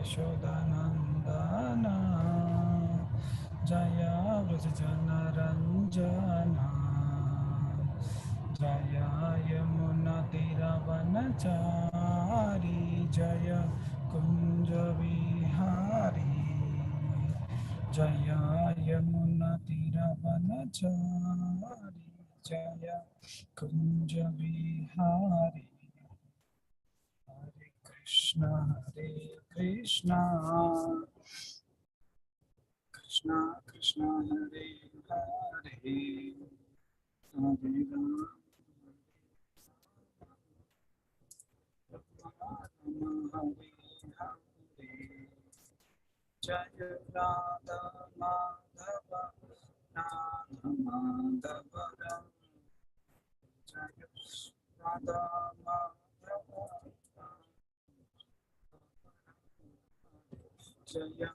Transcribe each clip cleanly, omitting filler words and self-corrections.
यशोदानन्दना जय व्रजजनरञ्जना जय यमुनातिरवनचारी जय कुञ्जविहारी जय यमुनातिरवनचारी जय कुञ्जविहारी हरे कृष्णा कृष्णा कृष्णा हरे हरे हरे राम हरे हरे जय राधा माधव राधा माधव जय राधा माधव जय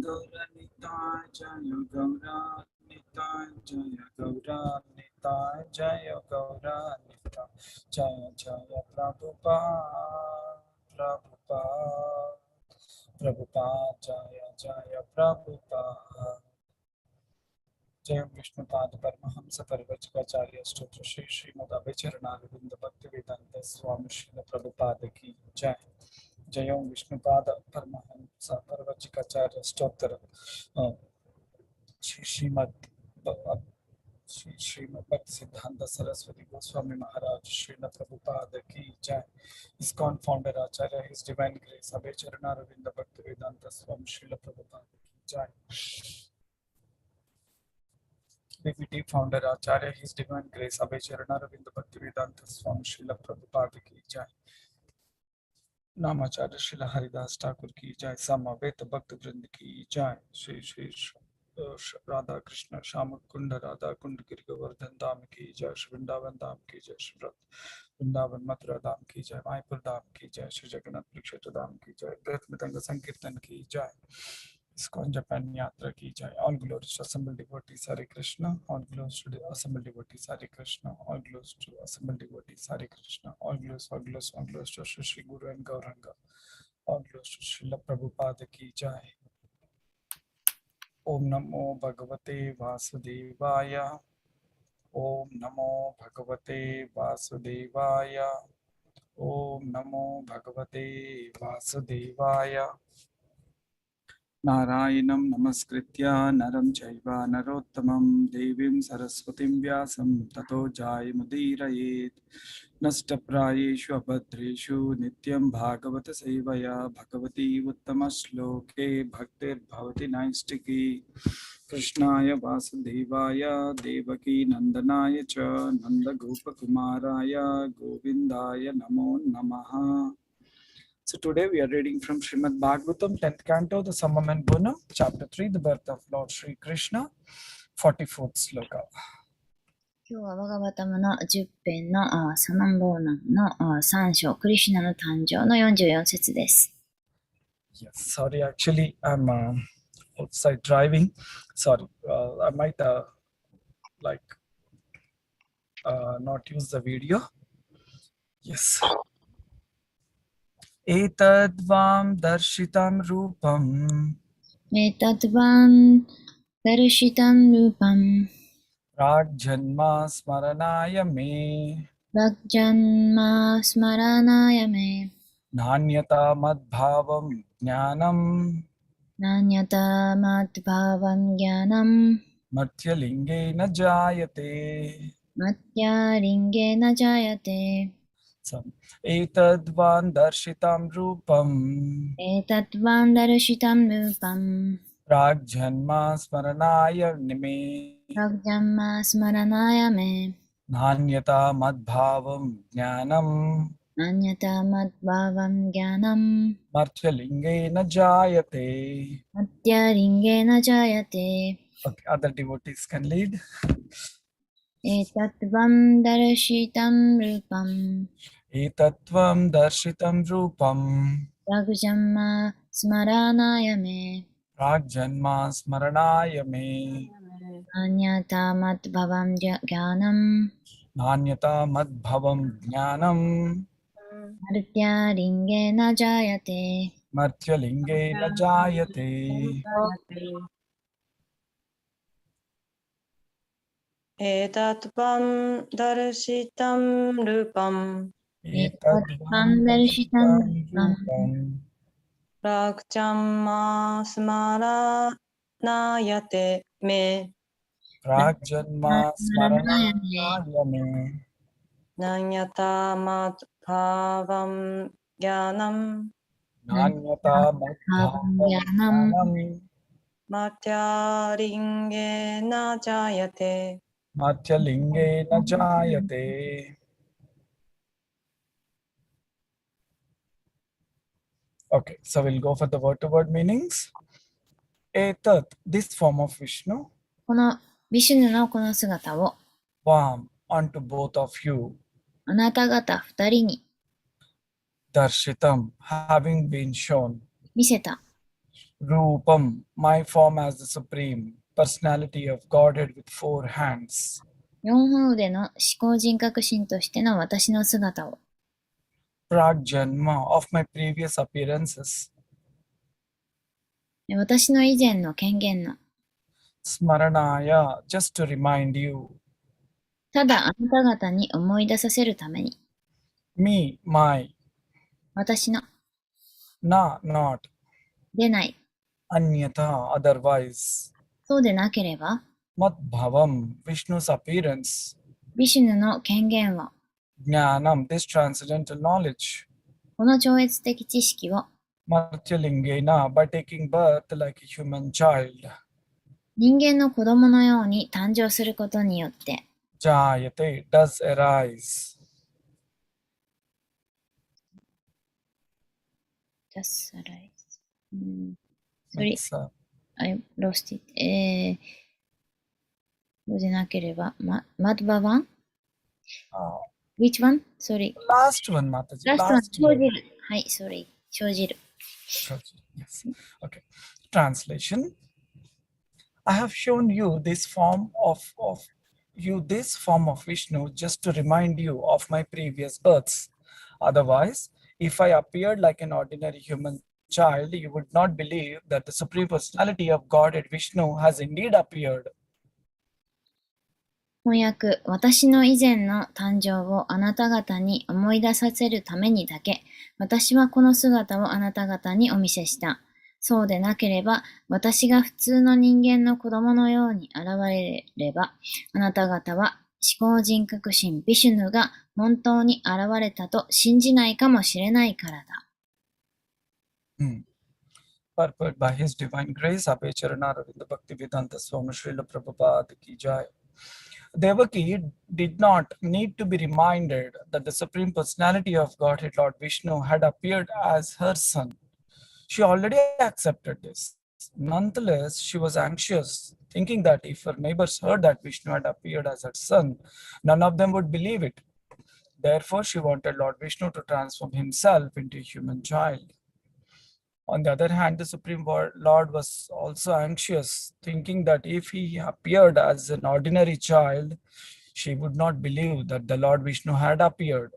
गौरनिताय जय गौरनिताय जय गौरनिताय जय गौरनिताय जय जय प्रभुपाद प्रभुपाद प्रभुपाद जय जय प्रभुपाद जय विष्णुपाद परमहंस परिव्राजकाचार्य स्तोत्र श्री श्रीमद् अभयचरणारविंद भक्तिवेदांत स्वामी श्रील प्रभुपाद की जय जय विष्णुपाद परमहंस परिव्राजकाचार्य स्तोत्र श्री श्रीमद् भक्ति सिद्धांत सरस्वती गोस्वामी महाराज श्रील प्रभुपाद की जय इस्कॉन फाउंडर आचार्य हिज डिवाइन ग्रेस अभयचरणारविंद भक्तिवेदांत स्वामी श्रील प्रभुपाद की जय BPT founder Acharya His Divine Grace Abhay Charanaravindra Bhaktivedanta Swami Srila Prabhupada ki jai Namacharya Srila Haridas Thakur ki jai Samaveta Bhakta Vrind ki jai Shri Shri Radha Krishna Shama Kunda Radha Kunda Giri Govardhan Dham ki jai Shri Vrindavan Dham ki jai Shri Vrindavan Mathura Dham ki jai Mayapur Dham ki jai Shri Jagannath Purikshetra Dham ki jai Prith Mitanga Sankirtan ki jai ISKCON Japan Yatra ki jai. All glories to assembled devotees Hare Krishna. All glories to the assembled devotees Hare Krishna. All glories to assembled devotees Hare Krishna. All glories to Shri Shri Guru and Gauranga. All glories to Srila Prabhupada ki jai. Om Namo Bhagavate Vasudevaya. Om Namo Bhagavate Vasudevaya. Om Namo Bhagavate Vasudevaya. नारायणं नमस्कृत्य नरं चैव नरोत्तमं देवीं सरस्वतीं व्यासं ततो जयमुदीरयेत् नष्टप्रायेषु अभद्रेषु नित्यं भागवत सेवया भगवती उत्तमश्लोके भक्तिर्भवति नैष्टिकी कृष्णाय वासुदेवाय देवकी नंदनाय च नन्दगोपकुमाराय गोविन्दाय नमो नमः. So today we are reading from Srimad Bhagavatam, 10th canto, the Samam and Gunam, chapter 3, the birth of Lord Shri Krishna, 44th sloka. 今日はバガバタムの10編のサナンボーナンの3章、クリシュナの誕生の44節です。Yes, sorry, actually I'm outside driving. Sorry, I might not use the video. Yes. Etadvam darshitam rupam. Etadvam darshitam rupam. Ragjanma smaranaya me. Ragjanma smaranaya me. Nanyata madbhavam jnanam. Nanyata madbhavam jnanam. Matyalinge na jayate. Matyalinge na jayate. Etadvan darshitam rupam. Etadvan darshitam rupam. Ragjanma smaranaya me. Ragjanma smaranaya me. Nanyata madbhavam jnanam. Nanyata madbhavam jnanam. Martyalinge na jayate. Matyalinge na jayate. Okay, other devotees can lead. Etatvam darshitam rupam. Etatvam darshitam rupam. Ragjamma smaranaya me. Ragjanma smaranaya me. Anyata madbhavam jnanam. Nanyata madbhavam jnanam. Martyalinge jayate. Martyalingena jayate. Etatvam darshitam rupam Etadvam darshitam rupam prakjamma smaranayate me pragjanma smaranayame nanyata madbhavam jnanam nanyata madbhavam jnanam matyaringena jayate. Mathyalingena jayate. Okay, so we'll go for the word-to-word meanings. Etat, this form of Vishnu, このビシュヌのこの姿を Vam, unto both of you, あなた方二人に Darshitam, having been shown, 見せた。 Rupam, my form as the supreme personality of Godhead with four hands, 四本腕の思考人格心としての私の姿を Pragjanma of my previous appearances, 私の以前の権限の Smaranaya, just to remind you, ただあなた方に思い出させるために me, my, 私の na, not, でない。 Anyata, otherwise, そうでなければ Madbhavam, Vishnu's appearance, ビシュヌの権限を Jnanam, this transcendental knowledge, この超越的知識を Martyalingena, by taking birth like a human child, 人間の子供のように誕生することによって Jayate, does arise. just arise. Sorry, It's, I lost it. そうでなければ、マドバワン Which one? Sorry. last one, Mataji. Last one. Last 生word. じる。はい、sorry. 生じる。 Yes. Okay. Translation. I have shown you this form of Vishnu just to remind you of my previous births. Otherwise, if I appeared like an ordinary human child, you would not believe that the Supreme Personality of Godhead Vishnu has indeed appeared. 翻訳、私の以前の誕生をあなた方に思い出させるためにだけ、私はこの姿をあなた方にお見せした。そうでなければ、私が普通の人間の子供のように現れれば、あなた方は思考人格心ビシュヌが本当に現れたと信じないかもしれないからだ。Purport by His Divine Grace, Abhay Charana Ravinda Bhaktivedanta Swami Srila Prabhupada ki jai. Devaki did not need to be reminded that the Supreme Personality of Godhead, Lord Vishnu, had appeared as her son. She already accepted this. Nonetheless, she was anxious, thinking that if her neighbors heard that Vishnu had appeared as her son, none of them would believe it. Therefore, she wanted Lord Vishnu to transform himself into a human child. On the other hand, the Supreme Lord was also anxious, thinking that if he appeared as an ordinary child, she would not believe that the Lord Vishnu had appeared.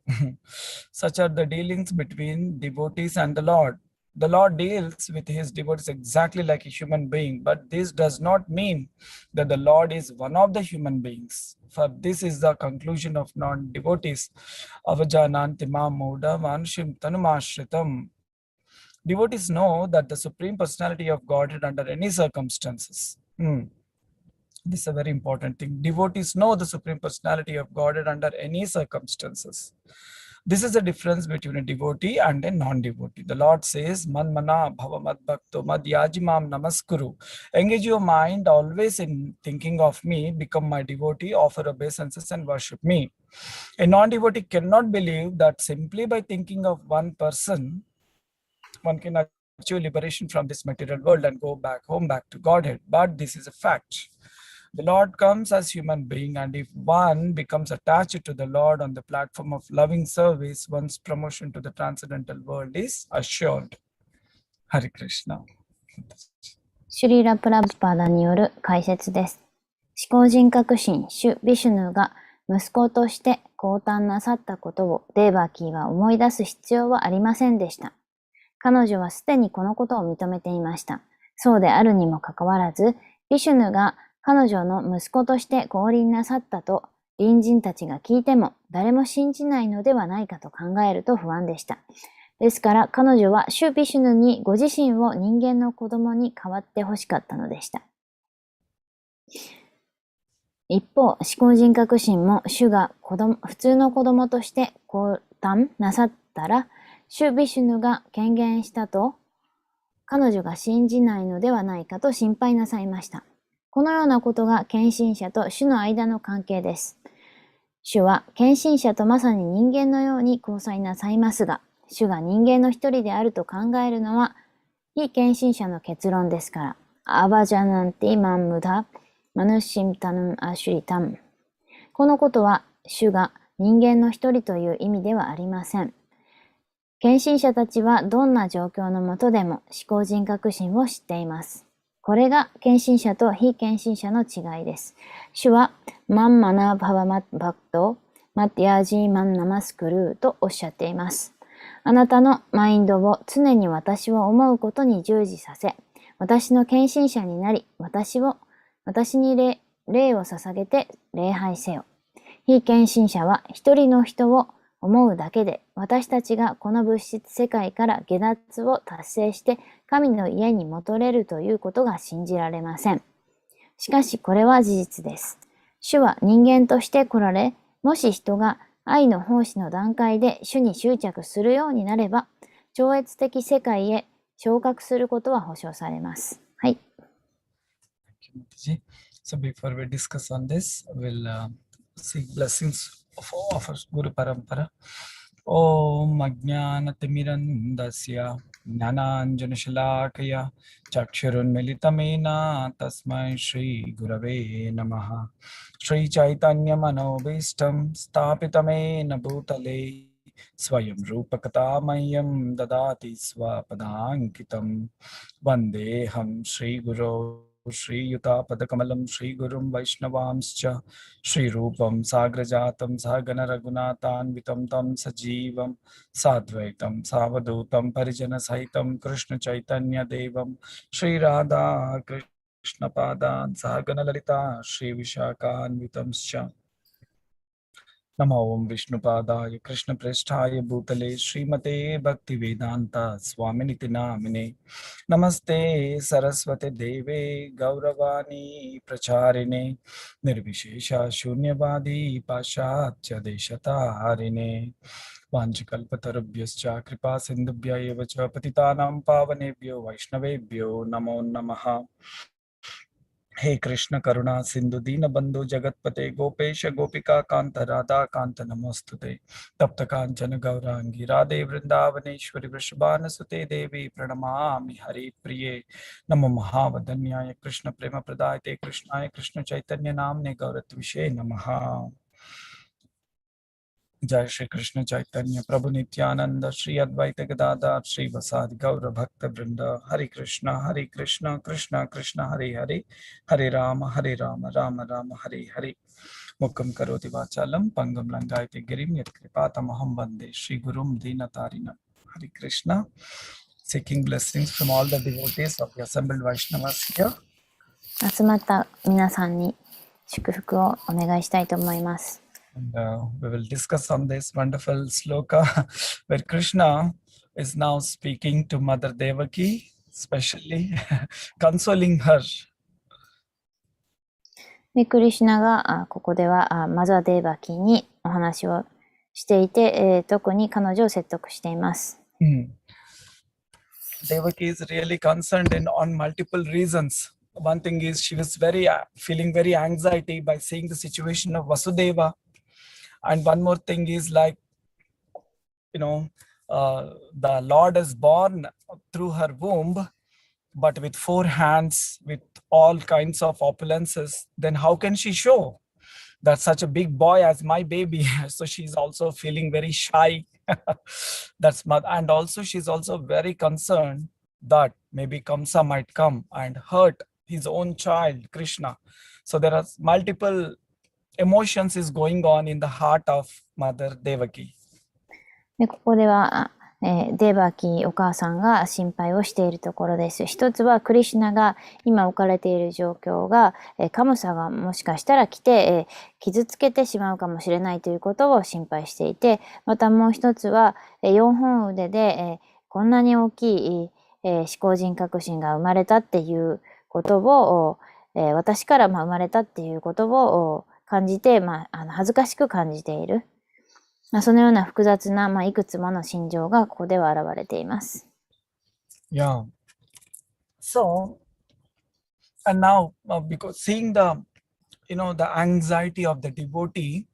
Such are the dealings between devotees and the Lord. The Lord deals with his devotees exactly like a human being, but this does not mean that the Lord is one of the human beings. For this is the conclusion of non-devotees. Avajananti ma moda manushim tanumashritam. Devotees know that the Supreme Personality of Godhead under any circumstances. This is a very important thing. Devotees know the Supreme Personality of Godhead under any circumstances. This is the difference between a devotee and a non-devotee. The Lord says, Man mana bhava mad bhakto mad yajimam namaskuru. Engage your mind always in thinking of me, become my devotee, offer obeisances and worship me. A non-devotee cannot believe that simply by thinking of one person, one can achieve liberation from this material world and go back home, back to Godhead. But this is a fact. The Lord comes as human being, and if one becomes attached to the Lord on the platform of loving service, one's promotion to the transcendental world is assured. Hare Krishna. シュリーラ・プラブパダによる解説です。思考人格心、主ビシュヌが息子として降誕なさったことをデーバーキーは思い出す必要はありませんでした。彼女はすでにこのことを認めていました。そうであるにもかかわらず、ビシュヌが彼女の息子として降臨なさったと隣人たちが聞いても誰も信じないのではないかと考えると不安でした。ですから彼女はシュ・ビシュヌにご自身を人間の子供に代わってほしかったのでした。一方、思考人格心も主が普通の子供として降誕なさったら、シュ・ビシュヌが権限したと彼女が信じないのではないかと心配なさいました。このようなことが献身者と主の間の関係です。主は献身者とまさに人間のように交際なさいますが、主が人間の一人であると考えるのは非献身者の結論ですから。アバジャナンティマンムダマヌシムタヌンアシュリタム。このことは主が人間の一人という意味ではありません。献身者たちはどんな状況の下でも思考人格心を知っています。これが献身者と非献身者の違いです。主はマンマナババマバクトマティアジーマンナマスクルーとおっしゃっています。あなたのマインドを常に私を思うことに従事させ、私の献身者になり、私に礼を捧げて礼拝せよ。非献身者は一人の人を思うだけで、私たちがこの物質世界から下脱を達成して神の家に戻れるということが信じられません。しかしこれは事実です。主は人間として来られ、もし人が愛の奉仕の段階で主に執着するようになれば、超越的世界へ昇格することは保証されます。はい。So before we discuss on this, we'll seek blessings of our Guru Parampara. Om Ajnanatimirandasya Jnananjanashalakaya Chakshurunmilitamena Tasmai Shri Gurave Namaha. Shri Chaitanya Manobishtam Stapitamena Bhutale Swayam Rupakatamayam Dadati Swapadankitam Vandeham Shri Guru Shri Yuta Padakamalam Shri Gurum Vaishnavamscha Shri Rupam Sagrajatam Sagana Raghunatan Vitam Tam Sajivam Sadvaitam Savadutam Parijana Sahitam Krishna Chaitanya Devam Shri Radha Krishna Padan Sagana Lalita Shri Vishakan Vitamscha Namo Om Vishnupadaya Krishna Preshthaya Bhutale Srimate Bhaktivedanta Swaminiti Namine Namaste Saraswate Deve Gauravani Pracharine Nirvishesha Shunyavadi Pashatya Deshatarine Vanchikalpatarubhyascha Kripa Sindhubhya eva cha Patitanam Pavanebhyo Vaishnavebhyo Namo Namaha हे कृष्ण करुणा सिंधु दीन बंधु जगतपते गोपेश गोपिका कांत राधा कांत नमोस्तुते तप्त कांचन गौरांगी राधे वृंदावनेश्वरी वृषभानुसुते देवी प्रणमामि हरि प्रिये नमो महावदन्याय कृष्ण प्रेम प्रदायते कृष्णाय कृष्ण चैतन्य नामने गौरत्विषे नमः जय श्री कृष्ण चैतन्य प्रभु नित्यानंद श्री अद्वैत गदाधर श्री वसादि गौर भक्त वृंद हरे कृष्ण कृष्ण कृष्ण हरे हरे हरे राम राम राम हरे हरे मुखं करोति वाचालं पंगुं लंघयति गिरिं यत्कृपातमहं वन्दे श्री गुरुं दीनतारिणं हरे Krishna seeking blessings from all the devotees of the assembled Vaishnavas here. 集まった皆さんに祝福をお願いしたいと思います。And we will discuss on this wonderful sloka where Krishna is now speaking to Mother Devaki, especially consoling her. で、クリシュナがここではマザー・デーバキにお話をしていて、特に彼女を説得しています。Devaki is really concerned on multiple reasons. One thing is she was feeling very anxiety by seeing the situation of Vasudeva. And one more thing is like, the Lord is born through her womb, but with 4 hands, with all kinds of opulences, then how can she show that such a big boy as my baby? So she's also feeling very shy. And also she's also very concerned that maybe Kamsa might come and hurt his own child, Krishna. So there are multiple emotions is going on in the heart of Mother Devaki. で、ここでは、デーバーキーお母さんが心配をしているところです。一つはクリシュナが今置かれている状況が、カムサがもしかしたら来て、傷つけてしまうかもしれないということを心配していて、またもう一つは、4本腕で、こんなに大きい、思考人格心が生まれたっていうことを、私から生まれたっていうことを感じて、恥ずかしく感じている。そのような複雑な、いくつもの心情がここでは現れています。Yeah. So, and now, because seeing the, the anxiety of the devotee,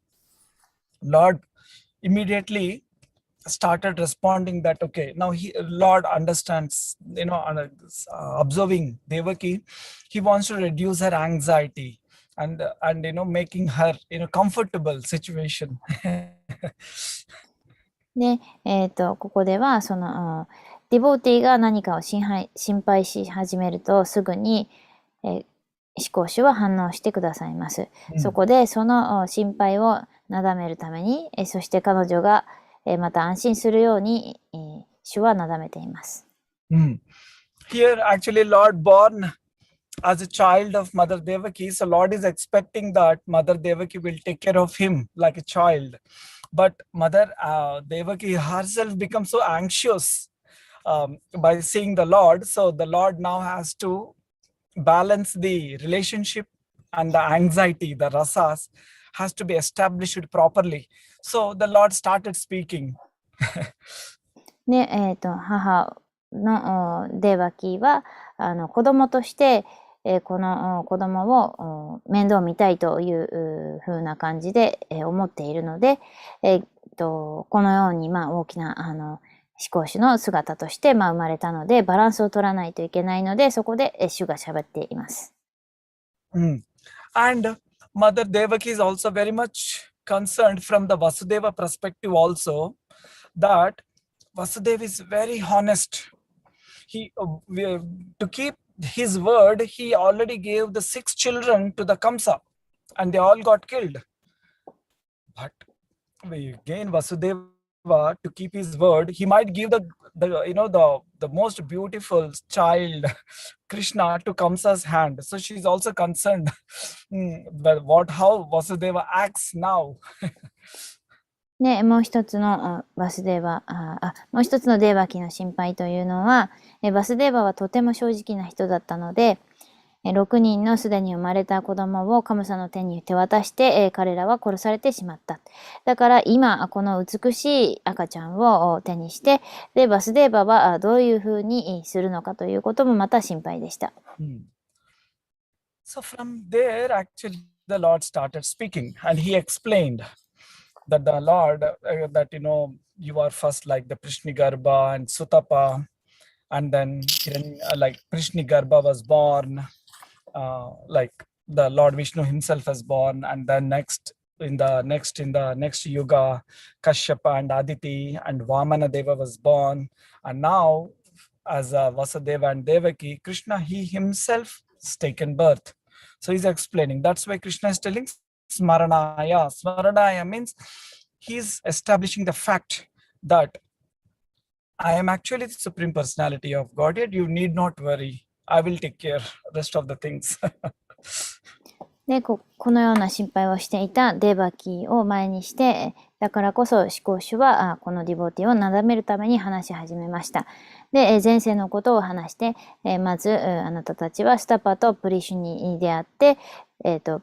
Lord immediately started responding that, okay, now Lord understands, observing Devaki, he wants to reduce her anxiety and making her in a comfortable situation. で、ここでは、ディボーティが何かを心配し始めると、すぐに、思考主は反応してくださいます。そこで、その心配をなだめるために、そして彼女が、また安心するように、主はなだめています。Here, actually, Lord born as a child of Mother Devaki, so Lord is expecting that Mother Devaki will take care of him like a child. But Mother Devaki herself becomes so anxious by seeing the Lord. So the Lord now has to balance the relationship and the anxiety, the rasas, has to be established properly. So the Lord started speaking. で、母のデーバキーは子供として、この子供を面倒見たいという風な感じで、思っているので、このように、大きな思考主の姿として、生まれたのでバランスを取らないといけないので、そこで主が喋っています。And Mother Devaki is also very much concerned from the Vasudeva perspective also, that Vasudeva is very honest. He to keep his word, he already gave the 6 children to the Kamsa and they all got killed. But again, Vasudeva, to keep his word, he might give the most beautiful child, Krishna, to Kamsa's hand. So she's also concerned how Vasudeva acts now. で、もう一つのもう一つのデーバキの心配というのは、バスデーバはとても正直な人だったので、6人のすでに生まれた子供をカムサの手に手渡して、彼らは殺されてしまった。だから今、この美しい赤ちゃんを手にして、で、バスデーバはどういうふうにするのかということもまた心配でした。So from there, actually, the Lord started speaking and he explained that the Lord, that, you are first like the Prishnigarbha and Sutapa, and then like Prishnigarbha was born, like the Lord Vishnu himself was born, and then in the next yuga, Kashyapa and Aditi and Vamana Deva was born, and now as Vasudeva and Devaki, Krishna, he himself has taken birth. So he's explaining. That's why Krishna is telling Smaranaya. Smaranaya means he's establishing the fact that I am actually the Supreme Personality of Godhead. You need not worry. I will take care rest of the things. で、このような心配をしていたデーバキーを前にして、だからこそ思考主はこのディボティをなだめるために話し始めました。で、前世のことを話して、まずあなたたちはスタパとプリシュニであって、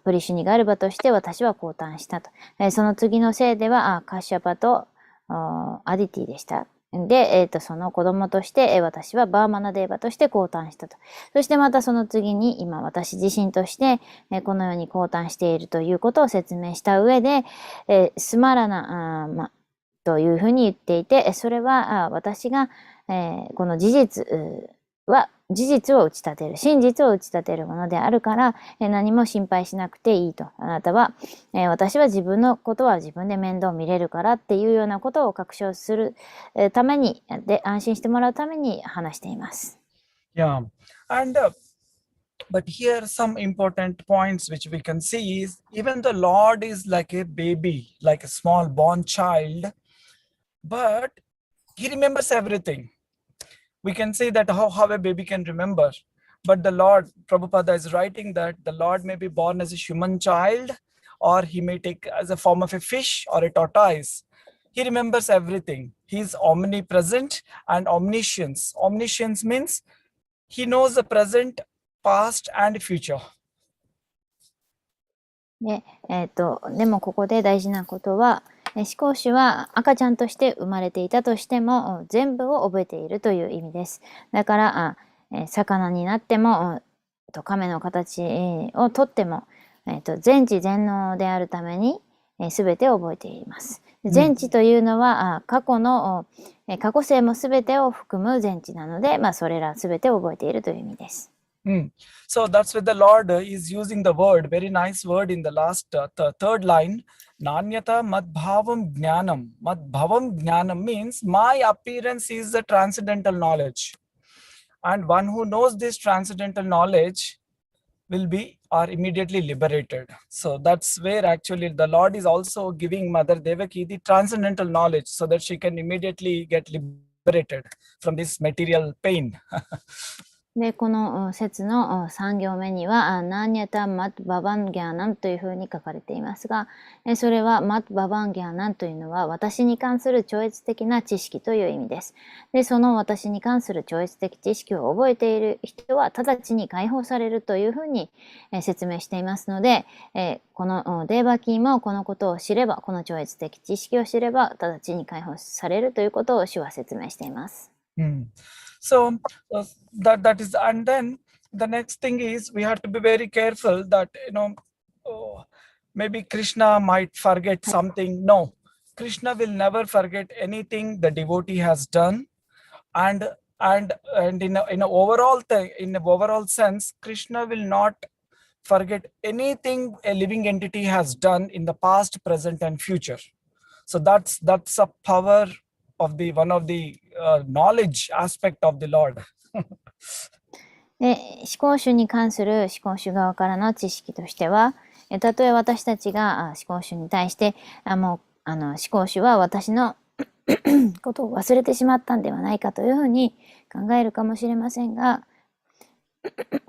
プリシュニガルバとして私は降誕したと。その次の世ではカッシャパとアディティでした。で、その子供として、私はバーマナデーバとして降誕したと。そしてまたその次に、今私自身として、このように降誕しているということを説明した上で、スマラナ、というふうに言っていて、それは私が、この事実を打ち立てる、真実を打ち立てるものであるから、何も心配しなくていいと。あなたは、私は自分のことは自分で面倒見れるからっていうようなことを確証するために、で、安心してもらうために話しています。Yeah. And But here some important points which we can see is even the Lord is like a baby, like a small born child, but he remembers everything. We can say that how a baby can remember. But the Lord, Prabhupada is writing that the Lord may be born as a human child, or he may take as a form of a fish or a tortoise. He remembers everything. He is omnipresent and omniscience. Omniscience means he knows the present, past, and future. で、でもここで大事なことは、思考主は赤ちゃんとして生まれていたとしても全部を覚えているという意味です。だから魚になっても亀の形をとっても全知全能であるために全てを覚えています。全知というのは過去世も全てを含む全知なので、それら全てを覚えているという意味です。So that's why the Lord is using the word, very nice word in the last third line, Nanyata Madbhavam Jnanam. Madbhavam Jnanam means my appearance is the transcendental knowledge. And one who knows this transcendental knowledge will be or immediately liberated. So that's where actually the Lord is also giving Mother Devaki the transcendental knowledge so that she can immediately get liberated from this material pain. で、この説の3行目には、ナーニャタ・マッババンギャーナンというふうに書かれていますが、それはマッババンギャーナンというのは私に関する超越的な知識という意味です。で、その私に関する超越的知識を覚えている人は直ちに解放されるというふうに説明していますので、このデーバキーもこのことを知れば、この超越的知識を知れば直ちに解放されるということを主は説明しています。So that is, and then the next thing is we have to be very careful that maybe Krishna might forget something. No, Krishna will never forget anything the devotee has done, and in an overall thing, in an overall sense, Krishna will not forget anything a living entity has done in the past, present, and future. So that's a power of the one of the knowledge aspect of the Lord. で、思考主に関する思考主側からの知識としては、たとえ私たちが思考主に対してもう思考主は私のことを忘れてしまったんではないかというふうに考えるかもしれませんが、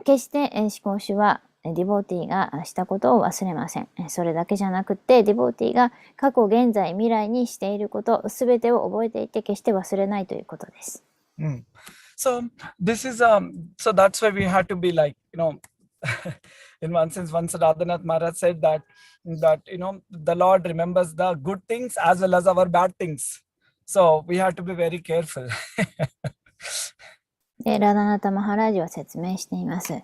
決して思考主はディボーティーがしたことを忘れません。それだけじゃなくて、ディボーティーが過去、現在、未来にしていること、すべてを覚えていて決して忘れないということです。So this is so that's why we have to be like, in one sense, once Radhanath Maharaj said that the Lord remembers the good things as well as our bad things. So we have to be very careful. で、ラダナタマハラージは説明しています。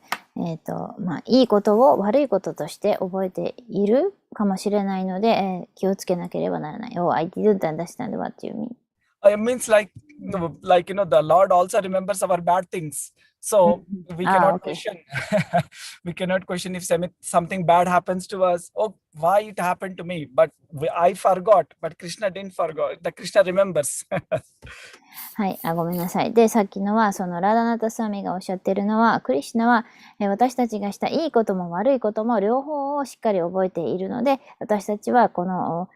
いいことを悪いこととして覚えているかもしれないので、気をつけなければならない。Oh, I didn't understand what you mean. It means like the Lord also remembers our bad things. So we cannot question. We cannot question if something bad happens to us. Oh, why it happened to me? But I forgot. But Krishna didn't forget. The Krishna remembers. はい、ごめんなさい。で、さっきのは、そのラダナタスワミがおっしゃっているのは、クリシュナは、私たちがしたいいことも悪いことも両方をしっかり覚えているので、私たちはこの、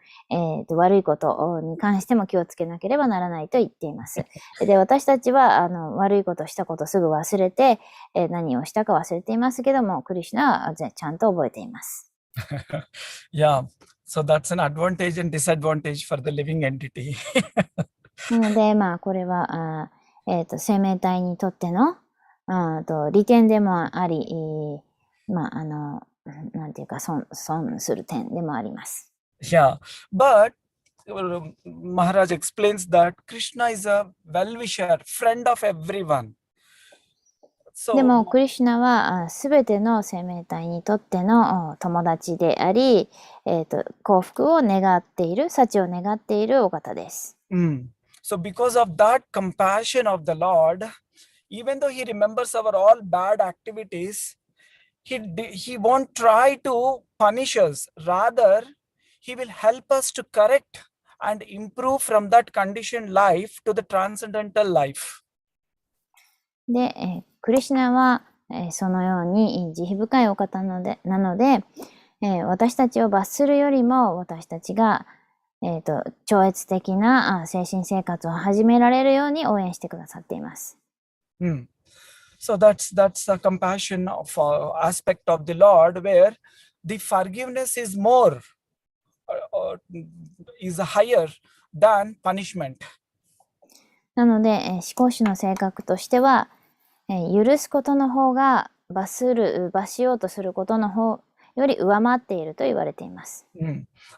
悪いことに関しても気をつけなければならないと言っています。で、私たちは悪いことしたことすぐ忘れて、何をしたか忘れていますけども、クリシュナはちゃんと覚えています。Yeah, so that's an advantage and disadvantage for the living entity. なので、これは、生命体にとっての利点でもあり、なんていうか損する点でもあります。Yeah, but Maharaj explains that Krishna is a well-wisher, friend of everyone. でも、クリシュナはすべての生命体にとっての友達であり、幸福を願っている、幸を願っているお方です。So because of that compassion of the Lord, even though he remembers our all bad activities, he won't try to punish us. Rather, he will help us to correct and improve from that conditioned life to the transcendental life. で、クリシュナはそのように慈悲深いお方なので、私たちを罰するよりも私たちが、超越的な精神生活を始められるように応援してくださっています。So that's the compassion of aspect of the Lord, where the forgiveness is more, is higher than punishment. なので、思考主の性格としては、許すことの方が罰しようとすることの方より上回っていると言われています。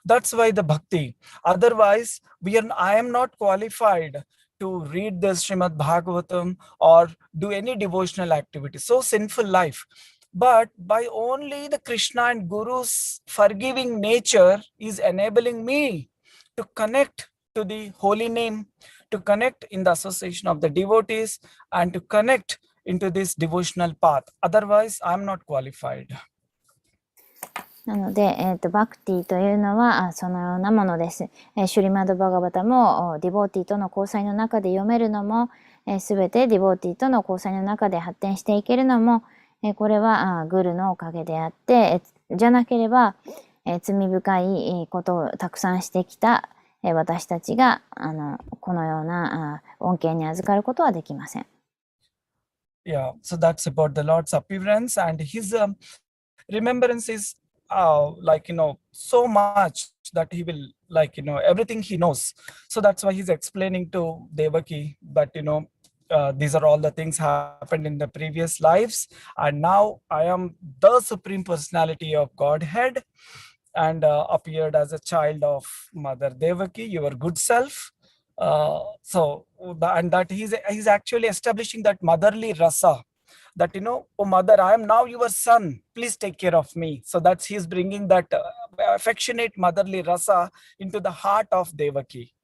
That's why the bhakti. Otherwise, I am not qualified to read the Srimad Bhagavatam or do any devotional activity. So sinful life. But by only the Krishna and Guru's forgiving nature is enabling me to connect to the holy name, to connect in the association of the devotees, and to connect into this devotional path. Otherwise, I am not qualified. なので、バクティというのはそのようなものです。シュリマドバガバタもディボーティとの交際の中で読めるのも、すべてディボーティとの交際の中で発展していけるのも、これはグルのおかげであって、じゃなければ、罪深いことをたくさんしてきた私たちがこのような恩恵に預かることはできません。Yeah, so that's about the Lord's appearance, and his remembrance is so much that he will everything he knows. So that's why he's explaining to Devaki that these are all the things happened in the previous lives, and now I am the Supreme Personality of Godhead, and appeared as a child of Mother Devaki, your good self. And that he's actually establishing that motherly rasa, that oh mother, I am now your son, please take care of me. So that's he's bringing that affectionate motherly rasa into the heart of Devaki.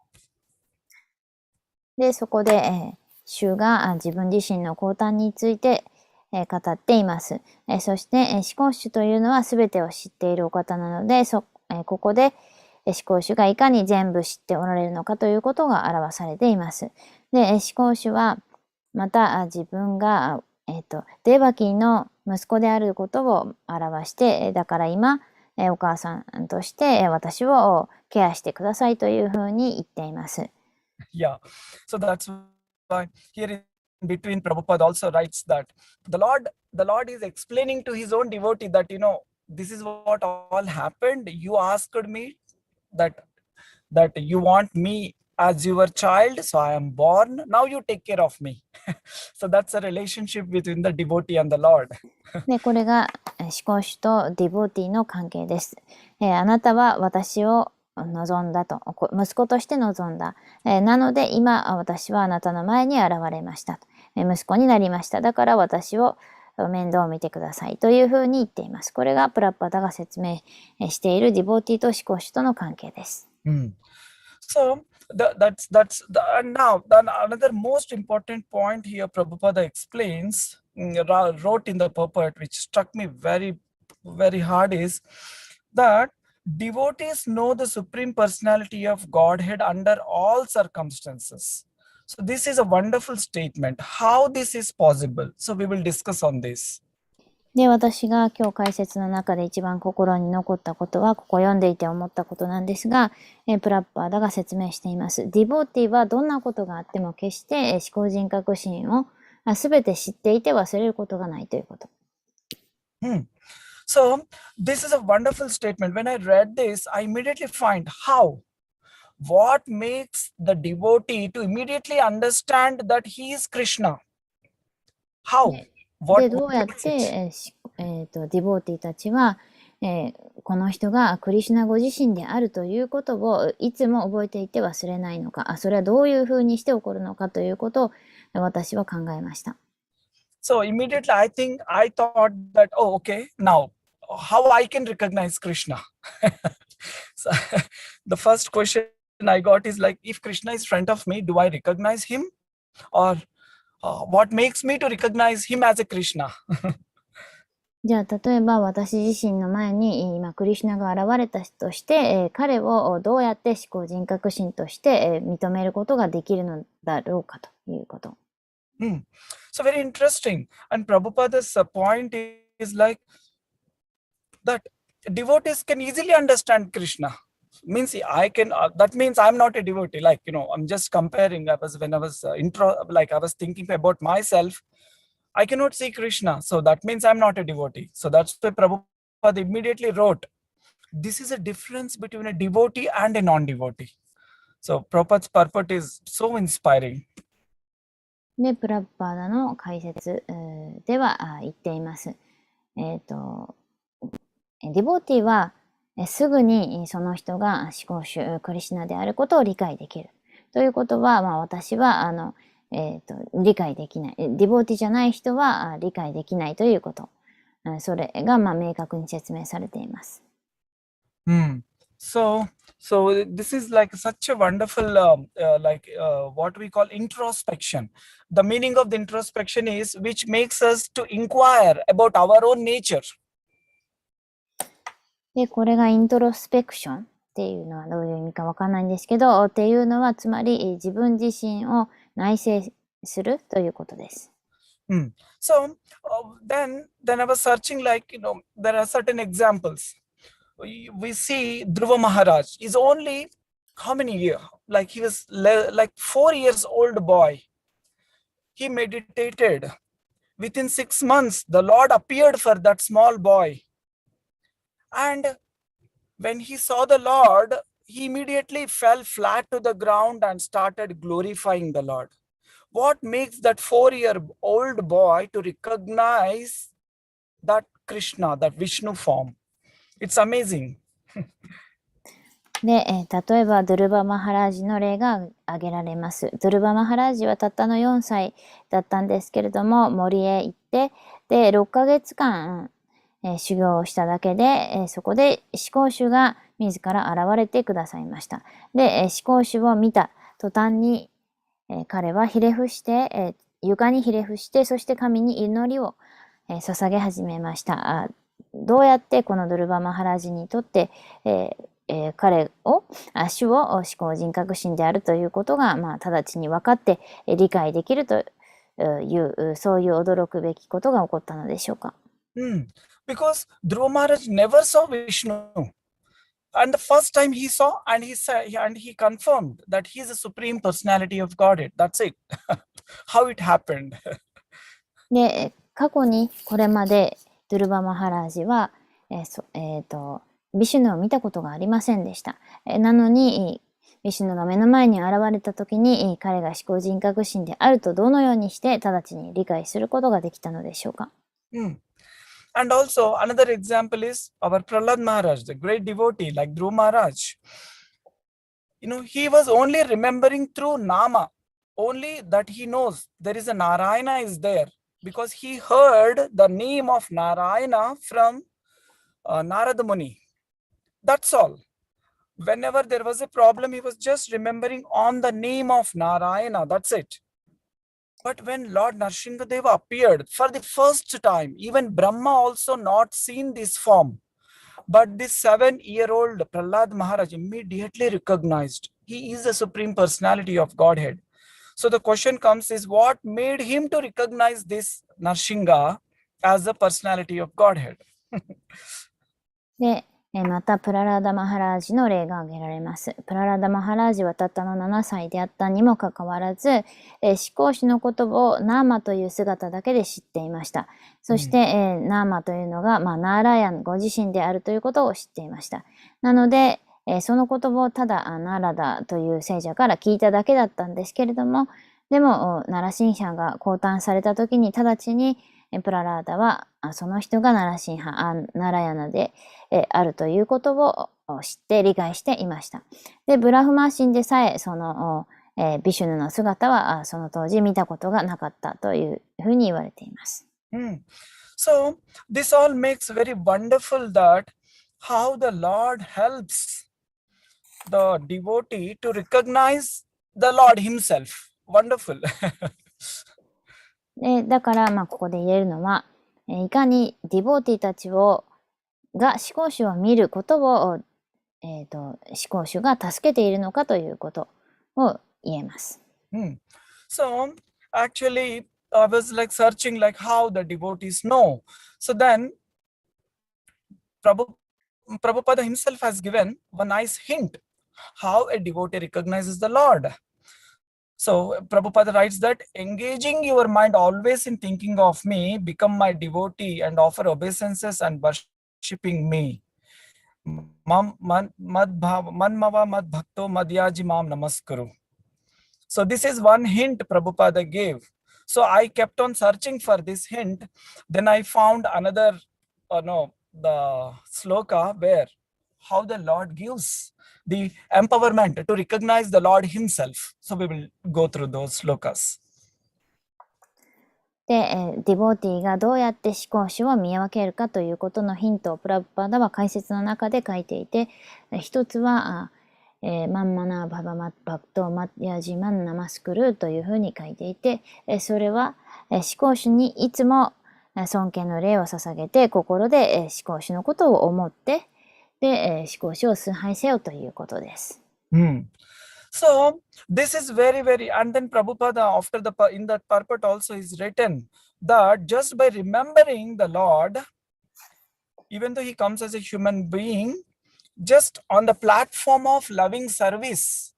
で、そこで、主が自分自身の降誕について、語っています。そして、思考主というのは全てを知っているお方なので、ここで思考主がいかに全部知っておられるのかということが表されています。で、思考主はまた自分がデーバキーの息子であることを表して、だから今、お母さんとして私をケアしてくださいというふうに言っています。Yeah, so that's why here in between Prabhupada also writes that the Lord is explaining to his own devotee that this is what all happened. You asked me that you want me as your child, so I am born. Now you take care of me. So that's a relationship between the devotee and the Lord. で、これが思考主とディボーティの関係です。あなたは私を望んだと、息子として望んだ。なので今私はあなたの前に現れました。息子になりました。だから私を面倒を見てくださいというふうに言っています。これがプラッパダが説明しているディボーティと思考主との関係です。So now another most important point here Prabhupada explains, wrote in the purport, which struck me very, very hard, is that devotees know the Supreme Personality of Godhead under all circumstances. So this is a wonderful statement. How this is possible? So we will discuss on this. で、私が今日解説の中で一番心に残ったことは、ここ読んでいて思ったことなんですが、プラッパーダが説明しています。ディボーティはどんなことがあっても決して思考人格心を全て知っていて忘れることがないということ。So this is a wonderful statement. When I read this, I immediately find what makes the devotee to immediately understand that he is Krishna? How? で、どうやって、ディボーティたちは、この人がクリシュナご自身であるということをいつも覚えていて忘れないのか、それはどういうふうにして起こるのかということを私は考えました。So immediately I thought that, oh, okay, now how I can recognize Krishna? So the first question I got is like, if Krishna is in front of me, do I recognize him? Or what makes me to recognize him as a Krishna? じゃあ、例えば私自身の前に今クリシュナが現れたとして、彼をどうやって思考人格心として、認めることができるのだろうかということ。So very interesting. And Prabhupada's point is like that devotees can easily understand Krishna. Means I can. That means I'm not a devotee. Like I'm just comparing. When I was I was thinking about myself. I cannot see Krishna, so that means I'm not a devotee. So that's why Prabhupada immediately wrote, this is a difference between a devotee and a non-devotee. So Prabhupada's purport is so inspiring. で、プラッパーダの解説では言っています。ディボーティはすぐにその人が思考主クリシュナであることを理解できる。ということは、私は理解できない。ディボーティじゃない人は理解できないということ。それが明確に説明されています。So this is like such a wonderful, what we call introspection. The meaning of the introspection is which makes us to inquire about our own nature. で、これがイントロスペクションっていうのはどういう意味かわかんないんですけど、っていうのはつまり自分自身を内省するということです。So then I was searching there are certain examples. We see Dhruva Maharaj is only how many years? Like he was like 4 years old boy. He meditated. Within 6 months, the Lord appeared for that small boy. And when he saw the Lord, he immediately fell flat to the ground and started glorifying the Lord. What makes that 4-year-old boy to recognize that Krishna, that Vishnu form? It's amazing. で、例えばドゥルバ・マハラージの例が挙げられます。ドゥルバ・マハラージはたったの4歳だったんですけれども、森へ行って、で、6ヶ月間、修行をしただけで、そこで思考主が自ら現れてくださいました。で、思考主を見た途端に、彼はひれ伏して、床にひれ伏して、そして神に祈りを、捧げ始めました。どうやってこのドルバ・マハラージにとって、彼を、主を思考人格心であるということが、直ちに分かって理解できるという、そういう驚くべきことが起こったのでしょうか。Because Dhruva Maharaj never saw Vishnu. And the first time he saw, and he confirmed that he is the supreme personality of Godhead. That's it. How it happened. で、過去にこれまでドゥルバ・マハラージは、ビシュヌを見たことがありませんでした。なのに、ビシュヌが目の前に現れた時に、彼が思考人格心であるとどのようにして直ちに理解することができたのでしょうか。And also another example is our Prahlad Maharaj, the great devotee like Dhruva Maharaj. He was only remembering through Nama, only that he knows there is a Narayana is there because he heard the name of Narayana from Narada Muni. That's all. Whenever there was a problem, he was just remembering on the name of Narayana. That's it. But when Lord Nrsimhadeva appeared for the first time, even Brahma also not seen this form. But this 7-year-old Prahlad Maharaj immediately recognized he is the supreme personality of Godhead. So the question comes is what made him to recognize this Nrsimha as the personality of Godhead? で、またプララーダ・マハラージの例が挙げられます。プララーダ・マハラージはたったの7歳であったにもかかわらず、思考主の言葉をナーマという姿だけで知っていました。そして、ナーマというのが、ナーラヤンご自身であるということを知っていました。なので、その言葉をただナーラダという聖者から聞いただけだったんですけれども、でも、ナラシンハが降誕された時に直ちにプララーダはその人がナラシンハ、ナラヤナであるということを知って理解していました。で、ブラフマー神でさえそのビシュヌの姿はその当時見たことがなかったというふうに言われています。So this all makes very wonderful that how the Lord helps the devotee to recognize the Lord himself. Wonderful. でだから、ここで言えるのは、いかにディボーティたちが思考主を見ることを、思考主が助けているのかということを言えます。So actually, I was like searching like how the devotees know. So then Prabhupada himself has given one nice hint how a devotee recognizes the Lord. So Prabhupada writes that engaging your mind always in thinking of me, become my devotee and offer obeisances and worshipping me. Manmava mad bhakto madhyaji mam namaskaru. So this is one hint Prabhupada gave. So I kept on searching for this hint. Then I found another, the sloka where how the Lord gives the empowerment to recognize the Lord himself. So we will go through those slokas. で、ディボーティーがどうやって思考主を見分けるかということのヒントをプラブパダは解説の中で書いていて、一つは、マンマナーババマッバクトマヤジマンナマスクルというふうに書いていて、それは、思考主にいつも尊敬の礼を捧げて、心で思考主のことを思って、で、思考主を崇拝せよということです。So this is very, very, and then Prabhupada in that purport also is written that just by remembering the Lord, even though he comes as a human being, just on the platform of loving service,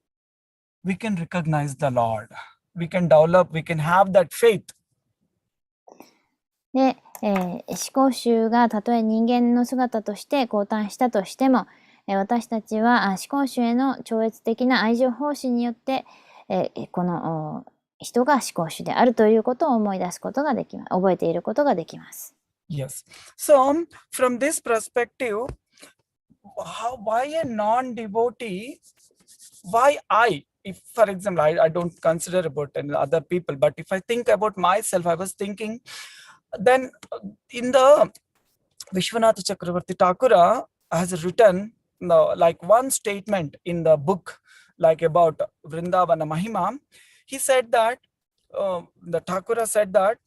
we can recognize the Lord. We can develop, we can have that faith. で、思考主がたとえ人間の姿として降誕したとしても、私たちは思考主への超越的な愛情奉仕によって、この人が思考主であるということを思い出すことができます。覚えていることができます。Yes. So from this perspective, why a non-devotee? Why if for example, I don't consider about other people, but if I think about myself, I was thinking, then in the Vishwanath Chakravarti Thakura has written like one statement in the book, like about Vrindavana Mahima. He said that the Thakura said that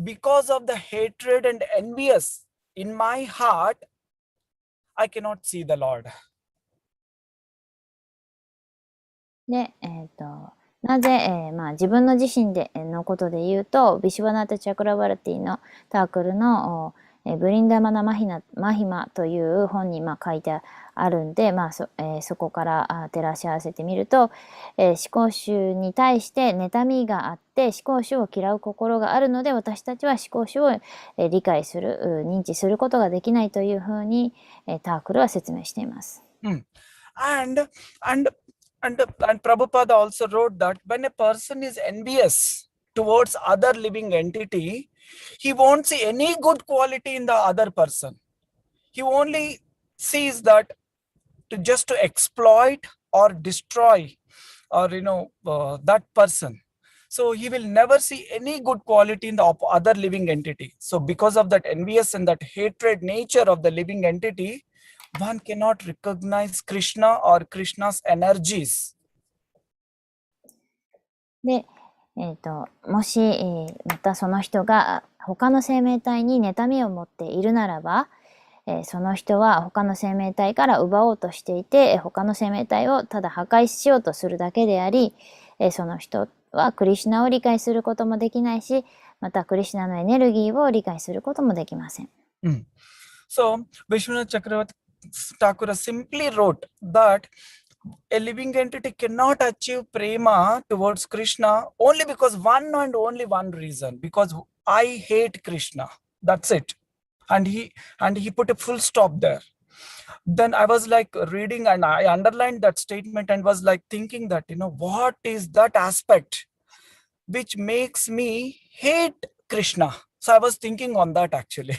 because of the hatred and envious in my heart, I cannot see the Lord. で、なぜ、自分の自身でのことで言うと、ビシュバナータ・チャクラバルティのタークルのブリンダマナ・マヒマという本に書いてあるんで、そこから照らし合わせてみると、思考主に対して妬みがあって思考主を嫌う心があるので、私たちは思考主を理解する、認知することができないというふうにタークルは説明しています。And Prabhupada also wrote that when a person is envious towards other living entity, he won't see any good quality in the other person. He only sees that just to exploit or destroy or that person. So he will never see any good quality in the other living entity. So because of that envious and that hatred nature of the living entity, one cannot recognize Krishna or Krishna's energies. で、もし、またその人が他の生命体に妬みを持っているならば、その人は他の生命体から奪おうとしていて、他の生命体をただ破壊しようとするだけであり、その人はクリシュナを理解することもできないし、またクリシュナのエネルギーを理解することもできません。So, Vishwanath Chakravarti Thakura simply wrote that a living entity cannot achieve prema towards Krishna only because one and only one reason, because I hate Krishna. That's it. And he put a full stop there. Then I was like reading and I underlined that statement and was like thinking that, what is that aspect which makes me hate Krishna? So I was thinking on that actually.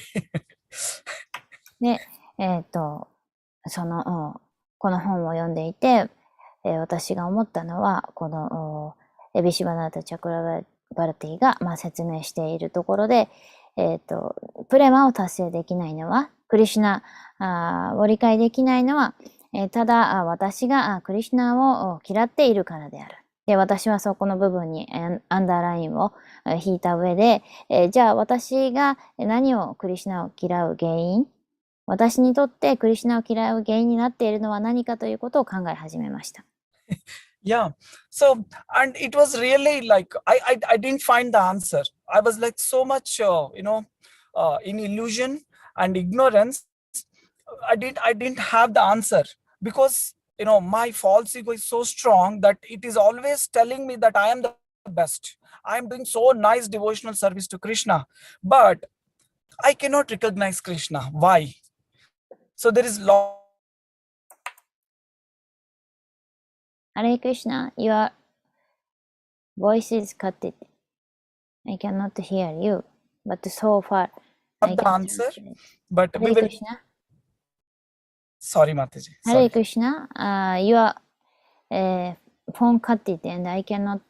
で、この本を読んでいて、私が思ったのは、このビシュバナータ・チャクラバルティが、説明しているところで、プレマを達成できないのは、クリシュナを理解できないのは、ただ私がクリシュナを嫌っているからである。で、私はそこの部分にアンダーラインを引いた上で、じゃあ私が何をクリシュナを嫌う原因、私にとってクリシュナを嫌う原因になっているのは何かということを考え始めました。Yeah. So, and it was really like, I didn't find the answer. I was like so much, in illusion and ignorance. I didn't have the answer because, my false ego is so strong that it is always telling me that I am the best. I am doing so nice devotional service to Krishna, but I cannot recognize Krishna. Why? So there is lot of Hare Krishna, your voice is cut it. I cannot hear you, but so far I the can answer, translate. but we Hare will. Krishna. Sorry, Mataji. Hare Sorry. Krishna, your phone cut it and I cannot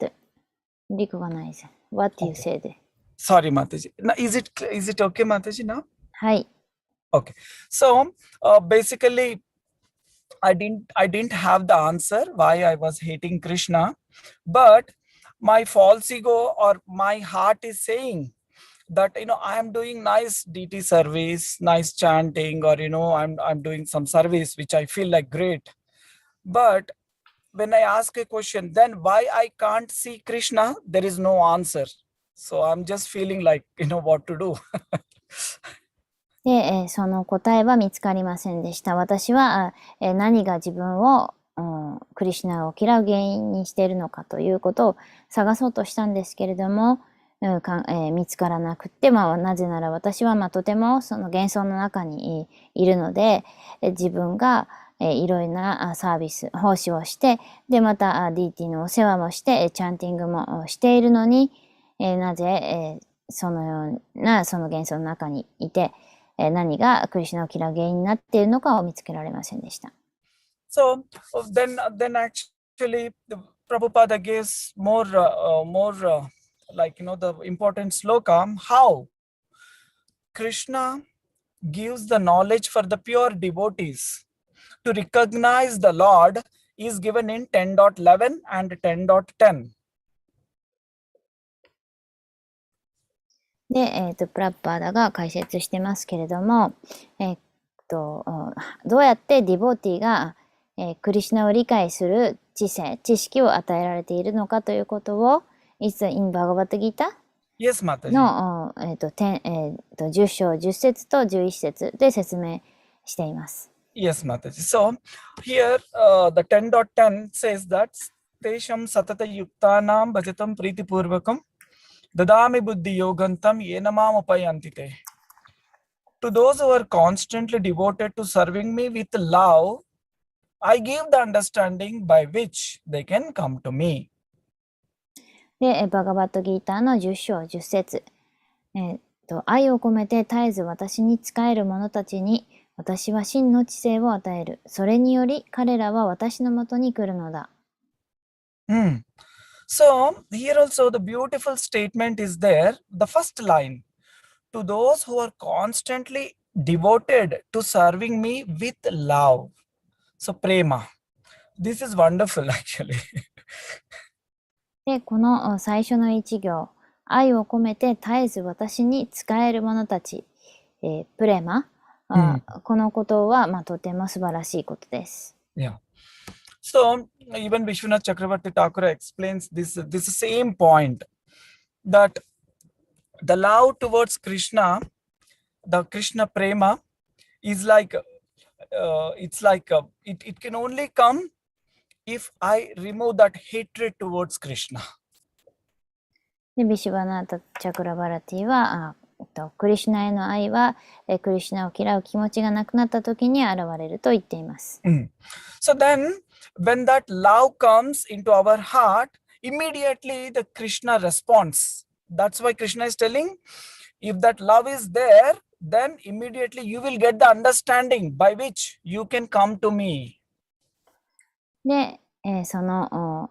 recognize what you Okay. said. Sorry, Mataji. Now, is it okay, Mataji? Now, はい。 okay. So basically, I didn't have the answer why I was hating Krishna, but my false ego or my heart is saying that, I am doing nice DT service, nice chanting, or I'm doing some service which I feel like great. But when I ask a question, then why I can't see Krishna, there is no answer. So I'm just feeling like, what to do. で、その答えは見つかりませんでした。私は、何が自分を、クリシュナを嫌う原因にしているのかということを探そうとしたんですけれども、見つからなくて、なぜなら私は、とてもその幻想の中にいるので、自分が、いろいろなサービス、奉仕をして、で、また DT のお世話もして、チャンティングもしているのに、なぜ、そのようなその幻想の中にいて、何がクリシュナを嫌う原因になっているのかを見つけられませんでした。So then actually the Prabhupada gives more like the important sloka how Krishna gives the knowledge for the pure devotees to recognize the Lord is given in 10.11 and 10.10. で、プラッパーダが解説してますけれども、どうやってディボーティが、クリシュナを理解する知識を与えられているのかということを、It's in Bhagavad Gita Yes, Mataji. の、10章10節と11節で説明しています。Yes, Mataji. So here the 10.10 says that Tesham Satata Yuktanam Bhajatam Priti Purvakam Dadami Buddhi Yogantam Yenamam Upayantite. To those who are constantly devoted to serving me with love, I give the understanding by which they can come to me. で、バガバットギーターの10章10節、愛を込めて絶えず私に仕える者たちに私は真の知性を与える。それにより彼らは私のもとに来るのだ。So here also the beautiful statement is there. The first line, to those who are constantly devoted to serving me with love. So prema. This is wonderful actually. で、この最初の一行、愛を込めて絶えず私に仕える者たち、プレマ、このことは、とても素晴らしいことです。Yeah. So even Vishwanath Chakravarti Thakur explains this same point, that the love towards Krishna, the Krishna prema, is like it can only come if I remove that hatred towards Krishna. で、ビシュバナータ・チャクラバラティは、クリシュナへの愛は、クリシュナを嫌う気持ちがなくなった時に現れると言っています。So then, when that love comes into our heart, immediately the Krishna responds. That's why Krishna is telling, if that love is there, then immediately you will get the understanding by which you can come to me. で、その、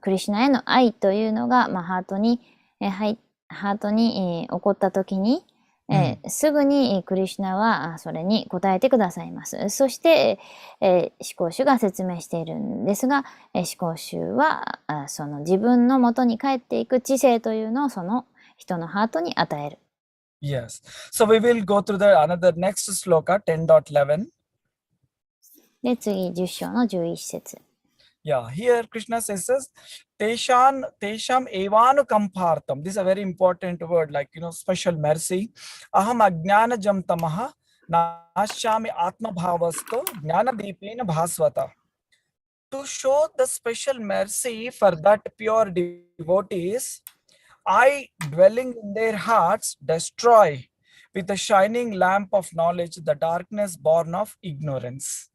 クリシュナへの愛というのが、ハートに起こった時に、すぐにクリシュナはそれに答えてくださいます。そして、思考主が説明しているんですが、思考主はその自分の元に帰っていく知性というのをその人のハートに与える。Yes. So we will go through another next sloka 10.11. で、次10章の11節。Yeah, here Krishna says, Tesham evanu kampartam. This is a very important word, like, special mercy. Aham ajnana jam tamaha nashami atma bhavasto jnana deepena bhasvata. To show the special mercy for that pure devotees, I, dwelling in their hearts, destroy with a shining lamp of knowledge the darkness born of ignorance.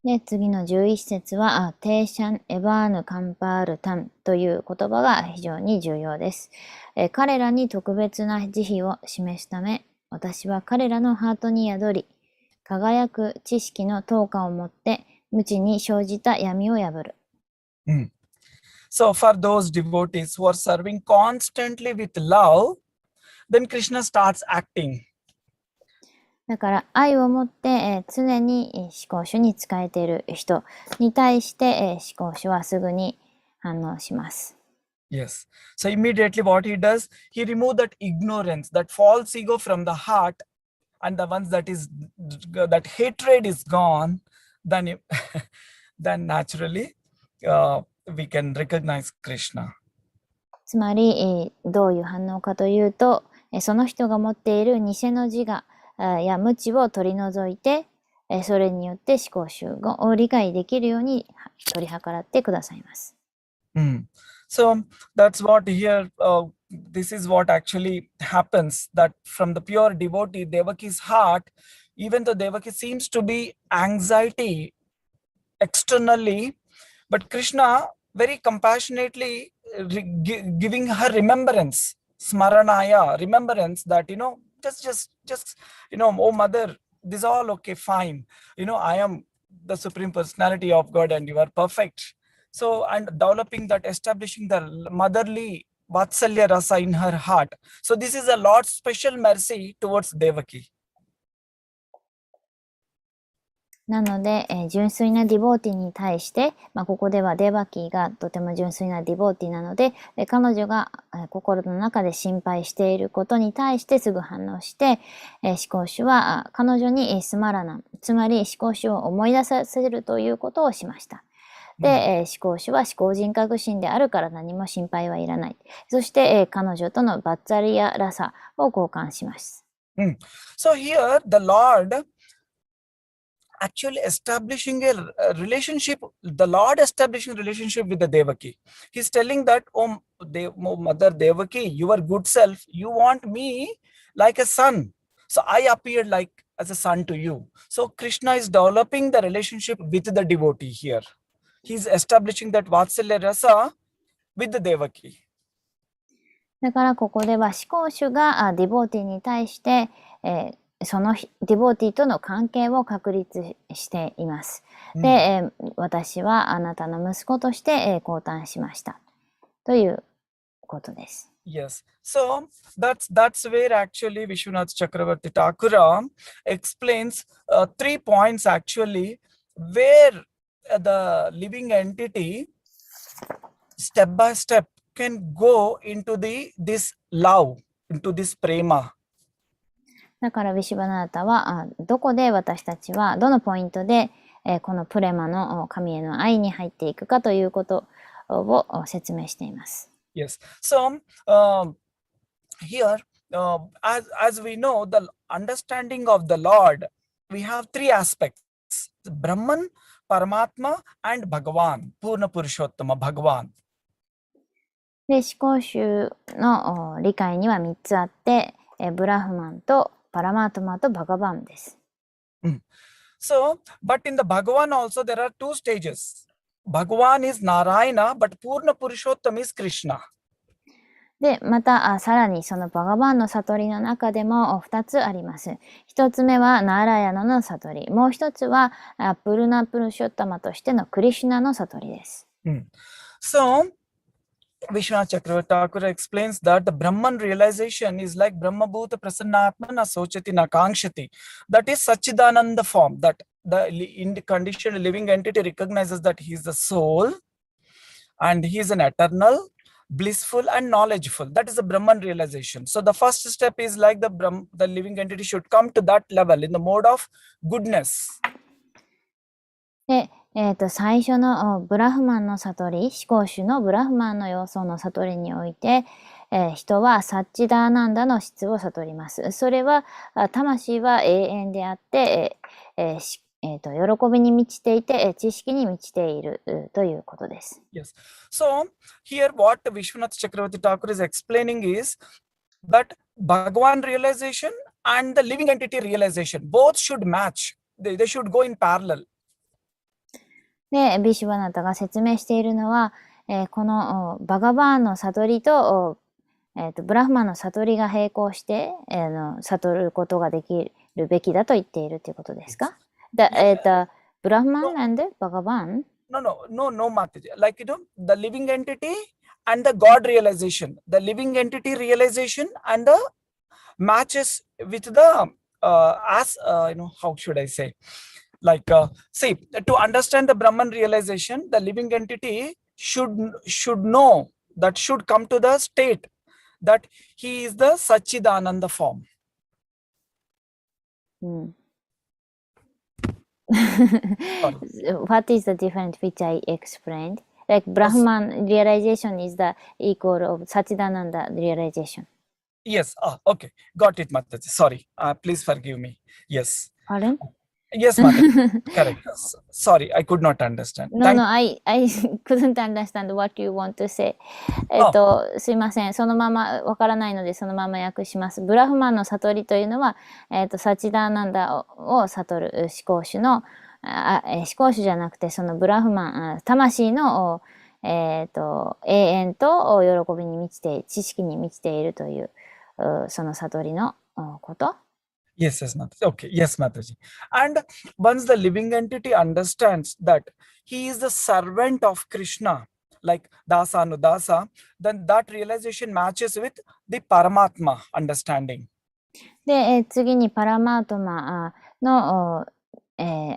で、次の11節は、テーシャン・エバーヌ・カンパール・タンという言葉が非常に重要です。彼らに特別な慈悲を示すため、私は彼らのハートに宿り、輝く知識の灯火を持って、無知に生じた闇を破る。So for those devotees who are serving constantly with love, then Krishna starts acting. だから愛を持って、常に思考主に仕えている人に対して、思考主はすぐに反応します。Yes. So immediately what he does, he removes that ignorance, that false ego from the heart, and the ones that hatred is gone, then then naturally we can recognize Krishna. つまり、どういう反応かというと、その人が持っている偽の自我や無知を取り除いて、それによって思考主を理解できるように取り計らってくださいます。So that's what here, this is what actually happens, that from the pure devotee, Devaki's heart, even though Devaki seems to be anxiety externally, but Krishna very compassionately giving her remembrance, smaranaya, remembrance that, just, oh mother, this is all okay, fine. I am the Supreme Personality of God and you are perfect. So, and developing that, establishing the motherly Vatsalya rasa in her heart. So this is a Lord's special mercy towards Devaki. なので、純粋なディボーティに対して、ここではデバキーがとても純粋なディボーティなので、彼女が、心の中で心配していることに対してすぐ反応して、思考主は彼女にスマラナン、つまり思考主を思い出させるということをしました。で、思考主は思考人格心であるから何も心配はいらない。そして、彼女とのバッツァリアラサを交換します。So here the Lord actually establishing a relationship, the Lord establishing a relationship with the Devaki. He's telling that, oh Mother Devaki, your good self, you want me like a son. So I appeared like as a son to you. So Krishna is developing the relationship with the devotee here. He's establishing that Vatsalya Rasa with the Devaki. だからここでは思考主がディボーティに対して、そのディボーティとの関係を確立しています。で、私はあなたの息子として、降誕しましたということです。Yes. So that's where actually Vishwanath Chakravarti Thakura explains 3 points actually where the living entity step by step can go into this love, into this prema. だからヴィシュバナータはどこで私たちはどのポイントでこのプレマの神への愛に入っていくかということを説明しています。Yes. So here, as we know, the understanding of the Lord, we have 3 aspects: Brahman, Paramatma, and Bhagavan, Purna Purushottama, Bhagavan. で、思考主の理解には3つあって、ブラフマンとパラマートマとバガバンです。So, but in the Bhagavan also there are 2 stages. Bhagavan is Narayana, but Purna Purushottam is Krishna. で、またさらにそのバガバンの悟りの中でも2つあります。1つ目はナーラヤナの悟り。もう1つはプルナプルショッタマとしてのクリシュナの悟りです。So, Vishwanath Chakravarti Thakura explains that the Brahman realization is like Brahma Bhuta Prasannatma na Sochati na Kankshati. That is Sachidananda form, that the conditioned living entity recognizes that he is the soul and he is an eternal, blissful and knowledgeful. That is the Brahman realization. So the first step is like the living entity should come to that level in the mode of goodness. で、最初のブラフマンの悟り、思考主のブラフマンの要素の悟りにおいて、人はサッチダーナンダの質を悟ります。それは、魂は永遠であって、喜びに満ちていて、知識に満ちているということです。Yes. So here what Vishwanath Chakravarti Thakur is explaining is that Bhagavan realization and the living entity realization both should match. They should go in parallel. で、ビシュバナタが説明しているのは、このバガバーンの悟りと、ブラフマンの悟りが並行して、悟ることができるべきだと言っているということですか？ブラフマン and バガバーン？ No, Mataji. Like, the living entity and the God realization. The living entity realization and the matches with the, how should I say? Like, see, to understand the Brahman realization, the living entity should know, that should come to the state that he is the Satchidananda form. What is the difference which I explained? Like Brahman realization is the equal of Satchidananda realization. Yes. Okay. Got it, Mataji. Sorry. Please forgive me. Yes. Pardon? Yes, Mataji. Correct. Sorry, I could not understand. No, I couldn't understand what you want to say. すいません。そのままわからないので、そのまま訳します。ブラフマンの悟りというのは、サチダーナンダを悟る思考主の、思考主じゃなくて、そのブラフマン、魂の、永遠と喜びに満ちて、知識に満ちているという、その悟りのこと。Yes, Mataji. Okay, yes, Mataji. And once the living entity understands that he is the servant of Krishna, like Dasa Anudasa, then that realization matches with the Paramatma understanding. で、次にパラマートマの、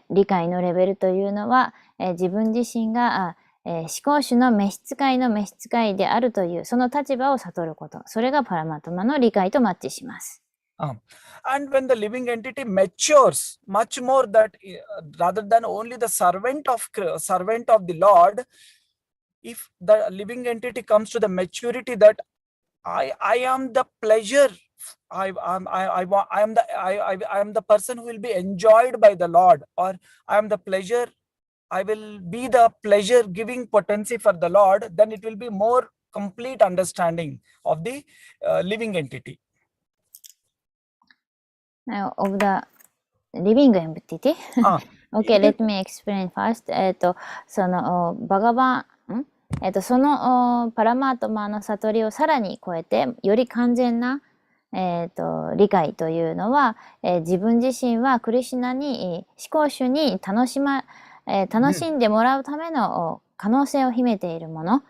理解のレベルというのは、自分自身が思考主の召使いの召使いであるというその立場を悟ること。それがパラマートマの理解とマッチします。And when the living entity matures much more, that rather than only the servant of the Lord, if the living entity comes to the maturity that I am the pleasure, I am the person who will be enjoyed by the Lord, or I am the pleasure, I will be the pleasure giving potency for the Lord, then it will be more complete understanding of the living entity. Of the living entity? Okay, let me explain first. そのバガバン、そのパラマートマの悟りをさらに超えて、より完全な、理解というのは、自分自身はクリシュナに、思考主に楽しんでもらうための可能性を秘めているもの、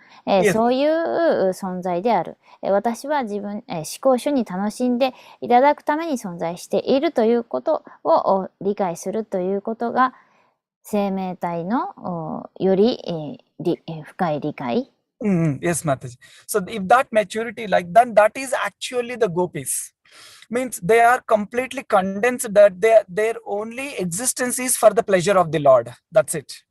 そういう存在である。私は自分、思考主に楽しんでいただくために存在しているということを理解するということが生命体のより、深い理解。Yes, Mataji. So if that maturity, like then that is actually the gopis. Means they are completely condensed, that their only existence is for the pleasure of the Lord. That's it.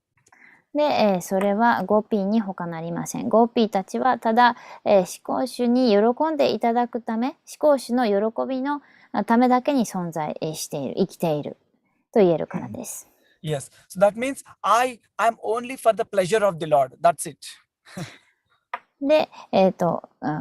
で、それはゴピーに他なりません。ゴピーたちはただ、思考主に喜んでいただくため、思考主の喜びのためだけに存在している、生きていると言えるからです。Yes. So that means I am only for the pleasure of the Lord. That's it. で、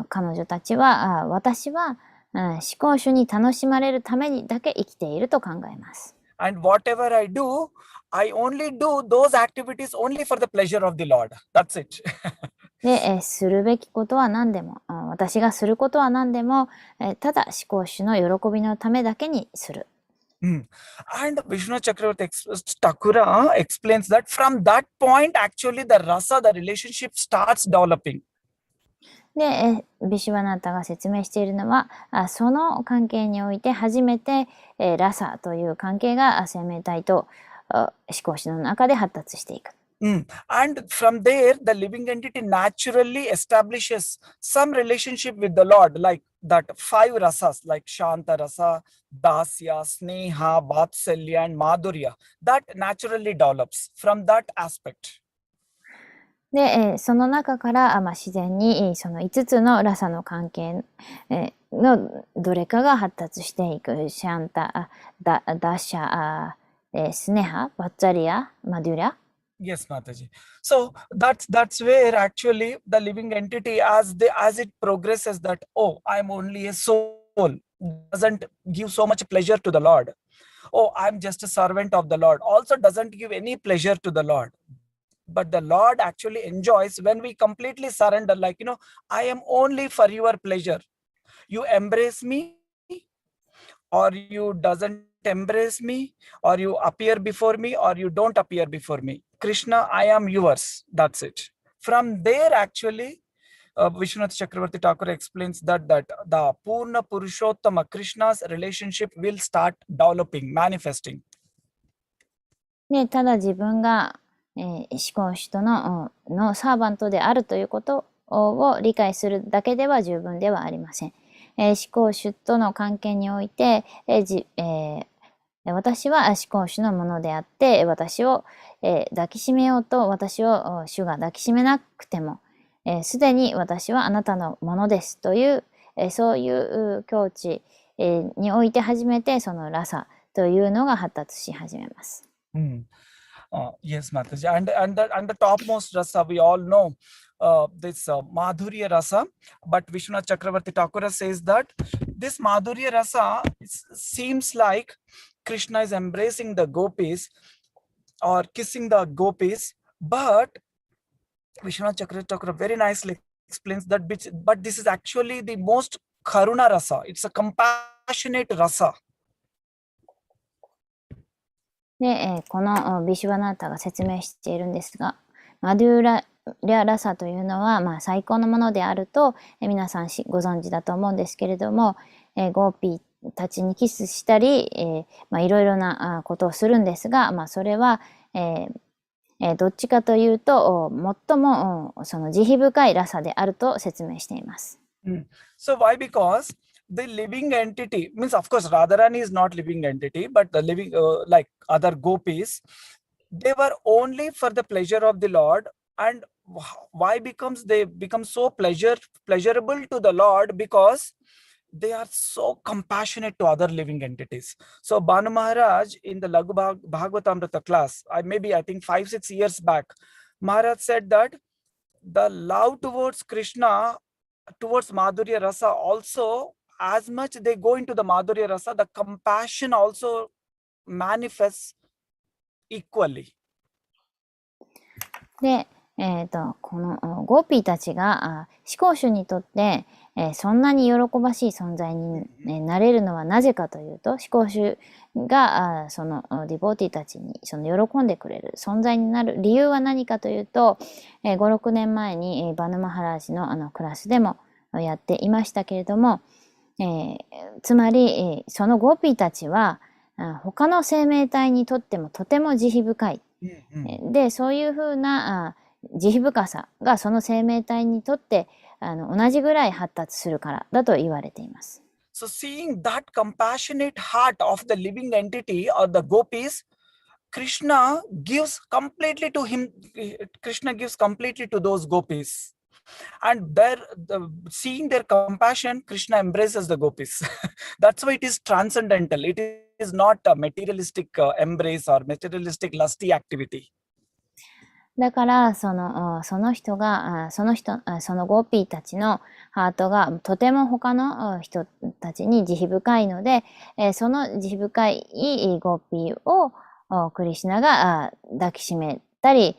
彼女たちは、私は、思考主に楽しまれるためにだけ生きていると考えます。And whatever I do, I only do those activities only for the pleasure of the Lord. That's it. で、するべきことは何でも、私がすることは何でも、ただ思考主の喜びのためだけにする。And Vishnu Chakravarti Thakura explains that from that point, actually the rasa, the relationship starts developing. で、ビシュワナタが説明しているのは、その関係において初めて、ラサという関係が生命体と思考主の中で発達していく。And from there, the living entity naturally establishes some relationship with the Lord, like that 5 rasas, like Shanta rasa, Dasya, Sneha, Vatsalya, and Madhurya. That naturally develops from that aspect. で、その中から、自然に、その5つのラサの関係、のどれかが発達していく。シャンタ、ダシャ、スネハ、バッツァリア、マデュラ。Yes, Mataji. So that's where actually the living entity, as it progresses, that I'm only a soul, doesn't give so much pleasure to the Lord. I'm just a servant of the Lord, also doesn't give any pleasure to the Lord. But the Lord actually enjoys when we completely surrender, like, I am only for your pleasure. You embrace me, or you doesn't embrace me, or you appear before me, or you don't appear before me. Krishna, I am yours. That's it. From there, actually, Vishwanath Chakravarti Thakur explains that the Purna Purushottama, Krishna's relationship, will start developing, manifesting. で、ただ自分が、思考主とのサーバントであるということを理解するだけでは十分ではありません。思考主との関係において、私は思考主のものであって、私を、抱きしめようと私を主が抱きしめなくても、すでに私はあなたのものですという、そういう境地、において初めてそのラサというのが発達し始めます。Yes, Mataji. And the topmost rasa, we all know this Madhurya rasa, but Vishwanath Chakravarti Thakur says that this Madhurya rasa seems like Krishna is embracing the gopis or kissing the gopis, but Vishwanath Chakravarti Thakur very nicely explains that, but this is actually the most karuna rasa. It's a compassionate rasa. で、このビシュワナータが説明しているんですが、マデューララサというのは、最高のものであると、皆さんご存知だと思うんですけれども、ゴーピーたちにキスしたり、いろいろなことをするんですが、それは、どっちかというと、最もその慈悲深いラサであると説明しています。So why? Because the living entity means, of course, Radharani is not living entity, but the living like other gopis, they were only for the pleasure of the Lord. And why they become so pleasurable to the Lord? Because they are so compassionate to other living entities. So Banu Maharaj, in the Laghu Bhagavatamrita class, I think 5-6 years back, Maharaj said that the love towards Krishna, towards Madhurya Rasa, also, as much they go into the Madhurya Rasa, the compassion also manifests equally. で、このゴーピーたちが思考主にとって、そんなに喜ばしい存在に、なれるのはなぜかというと、思考主がそのディボーティたちにその喜んでくれる存在になる理由は何かというと、5、6年前にバヌマハラージのクラスでもやっていましたけれども、つまり、そのゴーピーたちは他の生命体にとってもとても慈悲深い。で、そういうふうな慈悲深さがその生命体にとって同じぐらい発達するからだと言われています。So seeing that compassionate heart of the living entity or the gopis, Krishna gives completely to him. Krishna gives completely to those gopis. And seeing their compassion, Krishna embraces the gopis. That's why it is transcendental. It is not a materialistic embrace or materialistic lusty activity. だからその人がそのゴーピーたちのハートがとても他の人たちに慈悲深いので、その慈悲深いゴーピーをクリシュナが抱きしめたり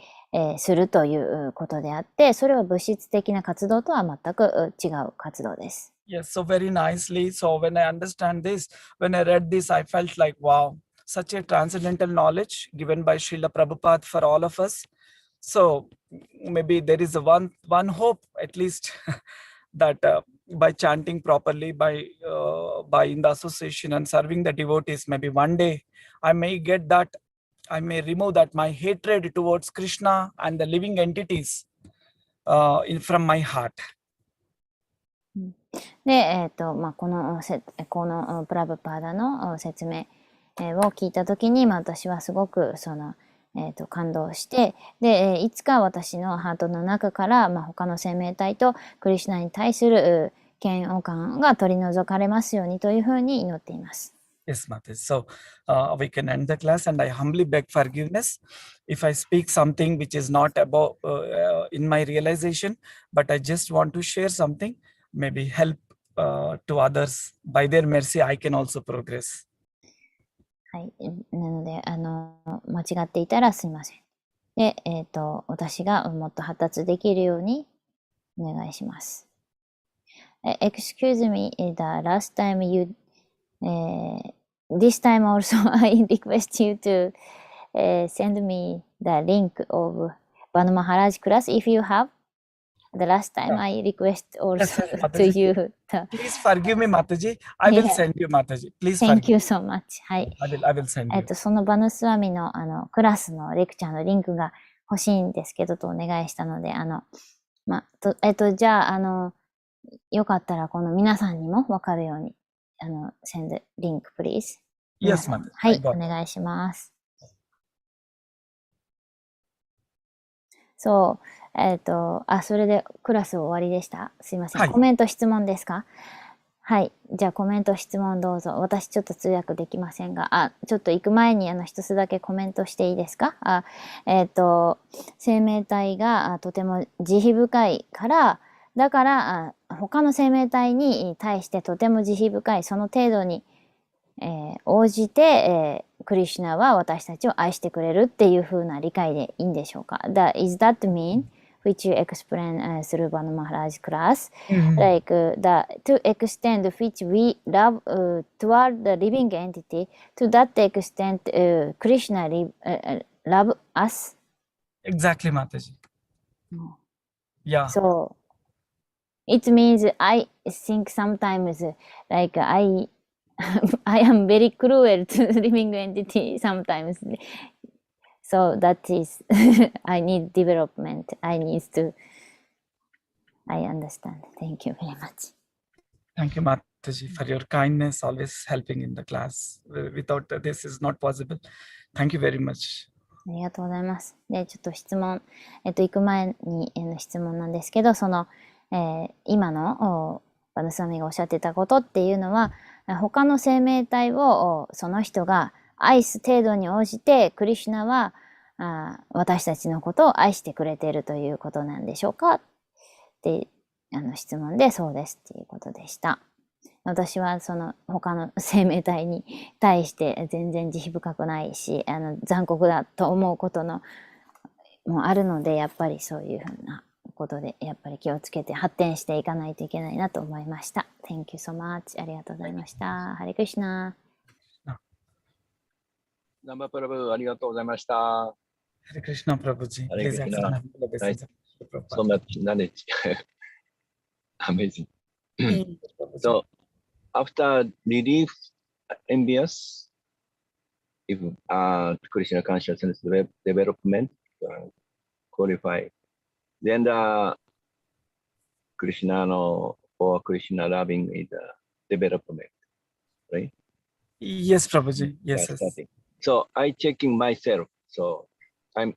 するということであって、それは物質的な活動とは全く違う活動です。Yes, so very nicely. So when I understand this, when I read this, I felt like, wow, such a transcendental knowledge given by Srila Prabhupada for all of us. So maybe there is one hope, at least, that by chanting properly, by in the association and serving the devotees, maybe one day I may get that I may remove that my hatred towards Krishna and the living entities from my heart. で、このプラブパーダの説明を聞いたときに、私はすごく感動して、で、いつか私のハートの中から、他の生命体とクリシュナに対する嫌悪感が取り除かれますようにというふうに祈っています。Yes, Mataji. So we can end the class, and I humbly beg forgiveness if I speak something which is not about in my realization, but I just want to share something, maybe help to others. By their mercy, I can also progress. はい。なので、間違っていたらすいません。で、私がもっと発達できるようにお願いします。Excuse me, the last time you, this time also I request you to send me the link of Banu Maharaj class if you have. The last time I request also to you. Please forgive me, Mataji. I will send you, Mataji. Please Thank forgive you so much. はい。I will send you. そのバヌスワミのクラスのレクチャーのリンクが欲しいんですけどとお願いしたので、じゃあ、よかったらこの皆さんにもわかるように、send link please. Yes, Mataji. はい、お願いします。そう、それでクラス終わりでした。すいません。はい、コメント質問ですか？はい。じゃあコメント質問どうぞ。私ちょっと通訳できませんが、ちょっと行く前に一つだけコメントしていいですか？生命体がとても慈悲深いから、だから他の生命体に対してとても慈悲深い、その程度に、応じて、クリシュナは私たちを愛してくれるっていう風な理解でいいんでしょうか？ Is that mean which you explain through Banu Maharaj class, like to extend which we love toward the living entity, to that extent Krishna love us? Exactly, Mataji. Yeah. So it means I think sometimes like I am very cruel to living entity sometimes. So that is, I need development. I understand. Thank you very much. Thank you, Mataji, for your kindness, always helping in the class. Without this is not possible. Thank you very much. ありがとうございます。で、ちょっと質問、行く前に質問なんですけど、今のバヌスワミがおっしゃってたことっていうのは、他の生命体をその人が愛す程度に応じて、クリシュナは私たちのことを愛してくれているということなんでしょうかって質問で、そうですっていうことでした。私は他の生命体に対して全然慈悲深くないし、残酷だと思うこともあるので、やっぱりそういうふうなことでやっぱり気をつけて発展していかないといけないなと思いました。Thank you so much. ありがとうございました。ハレクリシュナ。ナンバープラブありがとうございました。ハレクリシュナプラブジー。ハレクリシュナ。So much knowledge. Amazing. So after relief envious, if Krishna consciousness development qualify, then the Krishna or Krishna loving is development, right? Yes, Prabhuji. Yes. So I checking myself. So I'm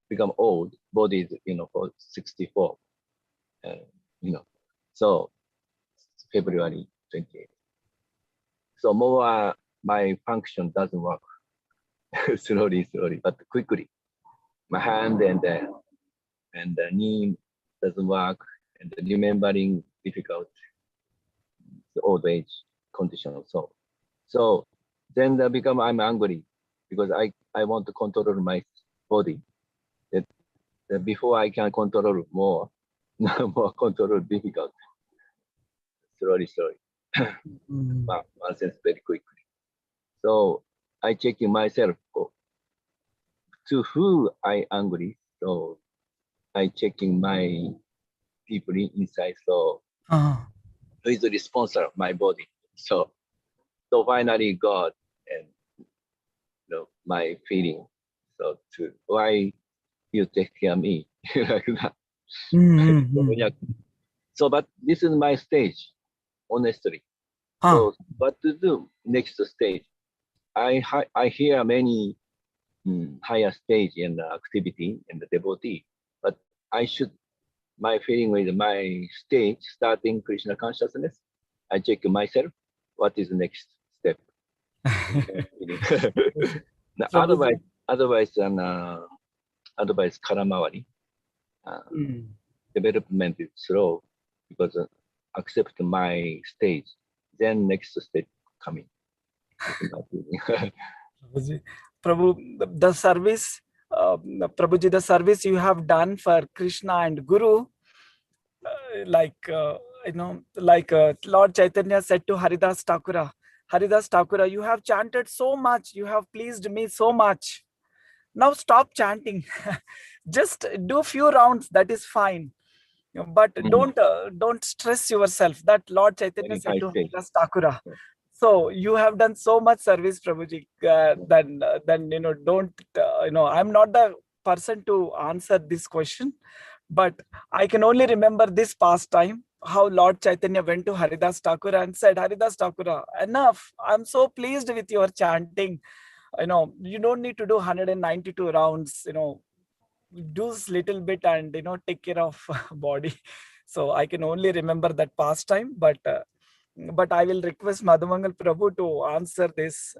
become old. Body is for 64. So February 28th. So more my function doesn't work slowly, but quickly. My hand and the knee doesn't work, and remembering difficult. The old age condition also. So then I'm angry because I want to control my body. That before I can control more, now more control difficult. Slowly. One sense very quickly. So I checking myself to who I angry. So I checking my people inside. So who is the sponsor of my body? So finally God and my feeling So why you take care of me like that? So, but this is my stage, honestly. So, what to do next stage? I hear many higher stage in the activity in the devotee, but I should, my feeling with my stage starting Krishna consciousness, I check myself, what is the next step? Otherwise, karamawari, development is slow because accept my stage, then next step coming. Prabhu, the service, Prabhuji, the service you have done for Krishna and Guru, like Lord Chaitanya said to Haridas Thakura, you have chanted so much, you have pleased me so much. Now stop chanting. Just do few rounds, that is fine. But don't stress yourself. That Lord Chaitanya said to Haridas Thakura. So you have done so much service, Prabhuji. Then don't I'm not the person to answer this question, but I can only remember this past time how Lord Chaitanya went to Haridas Thakura and said, Haridas Thakura, enough. I'm so pleased with your chanting. You don't need to do 192 rounds. Do little bit and take care of body. So I can only remember that past time, but I will request Madhamangal Prabhu to answer this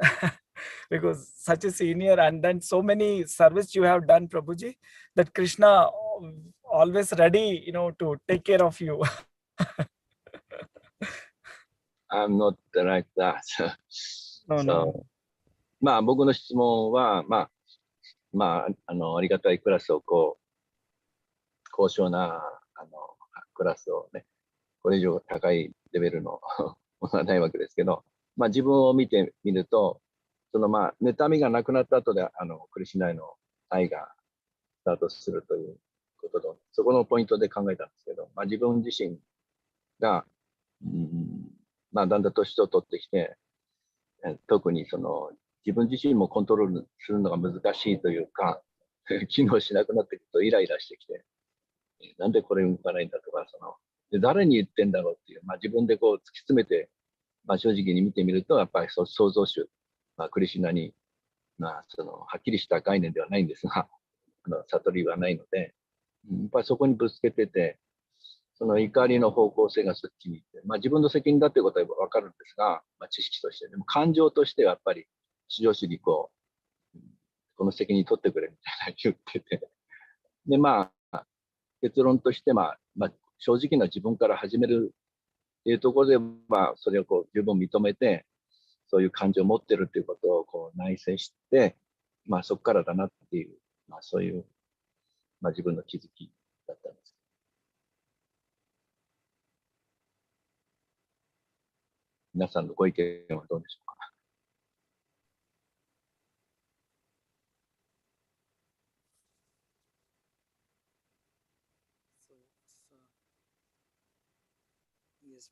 because such a senior and then so many service you have done, Prabhuji, that Krishna always ready to take care of you. I'm not like that. No. まあ僕の質問は、ありがたいクラスを高尚なクラスをね、これ以上高いレベルのものはないわけですけど、自分を見てみると、妬みがなくなった後でクリシュナへの愛がスタートするということと、そこのポイントで考えたんですけど、自分自身が、だんだん年を取ってきて、特に自分自身もコントロールするのが難しいというか、機能しなくなってくるとイライラしてきて、なんでこれ動かないんだとか、で誰に言ってんだろうっていう、自分で突き詰めて、正直に見てみると、やっぱり創造主、クリシュナに、はっきりした概念ではないんですが、悟りはないので、やっぱりそこにぶつけてて、その怒りの方向性がそっちに行って、自分の責任だということは分かるんですが、知識として、でも感情としてはやっぱり、至上主義この責任取ってくれみたいな言ってて、で、結論として、正直な自分から始めるっていうところで、それを十分認めて、そういう感情を持ってるっていうことを内省して、そこからだなっていう、そういう、自分の気づきだったんです。皆さんのご意見はどうでしょうか。ス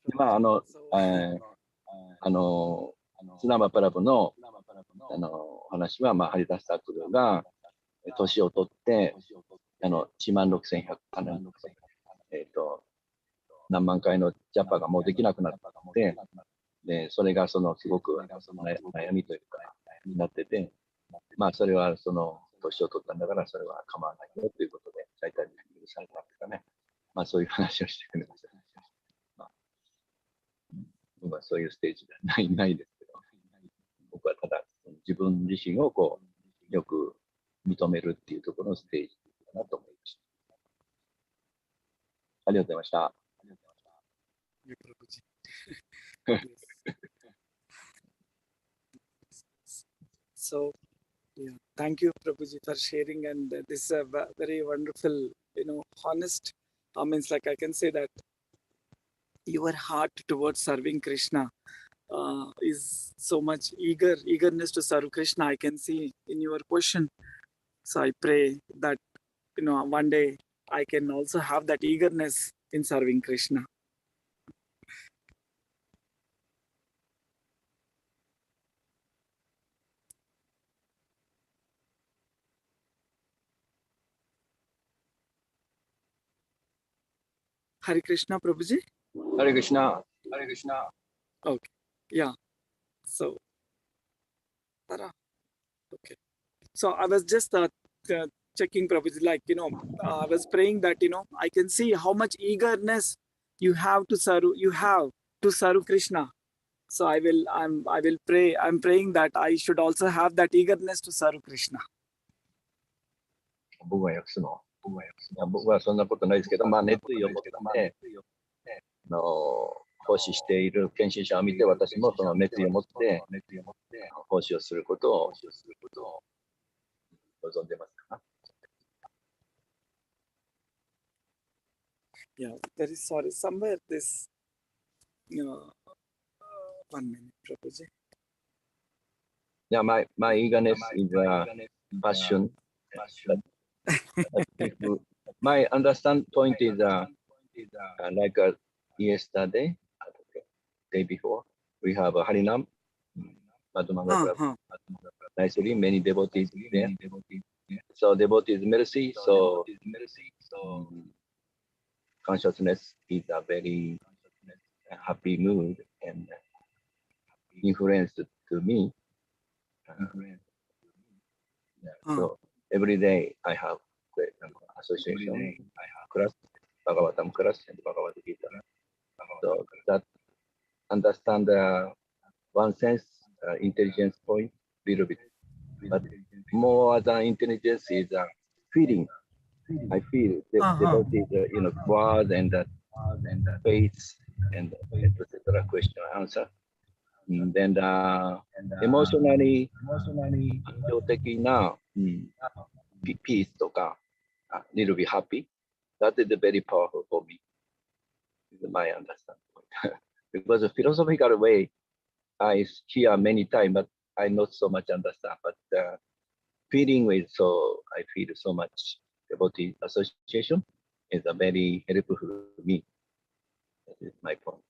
ナマパラブのお話は、ハリダスタクルが年を取って、16,100何万回のジャパがもうできなくなったので、それがすごく悩みというか、になってて、それは年を取ったんだから、それは構わないよということで、大体許されたんですかね。そういう話をしてくれました。僕はそういうステージではないですけど、僕はただ自分自身をよく認めるっていうところのステージだなと思いました。ありがとうございました。So, thank you, Prabhuji, for sharing, and this is a very wonderful, honest. Means like I can say that your heart towards serving Krishna is so much eagerness to serve Krishna. I can see in your question. So I pray that one day I can also have that eagerness in serving Krishna. Hare Krishna, Prabhuji. Hare Krishna. Hare Krishna. Okay. Yeah. So, Tara. Okay. So I was just checking, Prabhuji, like, I was praying that, I can see how much eagerness you have to serve Krishna. So I will pray. I'm praying that I should also have that eagerness to serve Krishna. 僕が訳すの。いや僕はそんなことないですけど、まあ、熱意を持って、奉仕している献身者を見て、私もその熱意を持って、奉仕をすることを望んでますか。Yeah, there is, sorry, somewhere this, 1 minute, Prabhuji. Yeah, my eagerness is passion. My understand point is like yesterday, day before, we have a Harinam, Madhumanga, nicely, many devotees there. So devotees mercy, so consciousness is a very happy mood and influence to me. So every day I have association class, Bhagavatam class and Bhagavad Gita. So that understand one sense intelligence point little bit, but more than intelligence is feeling. I feel the devotees, words and faith and etc. question answer. And then emotionally, 感情的な、peace とか、little bit happy. That is very powerful for me. This is my understanding. Because the philosophical way, I hear many times, but I not so much understand. But feeling with, so I feel so much devotee association is a very helpful to me. That is my point.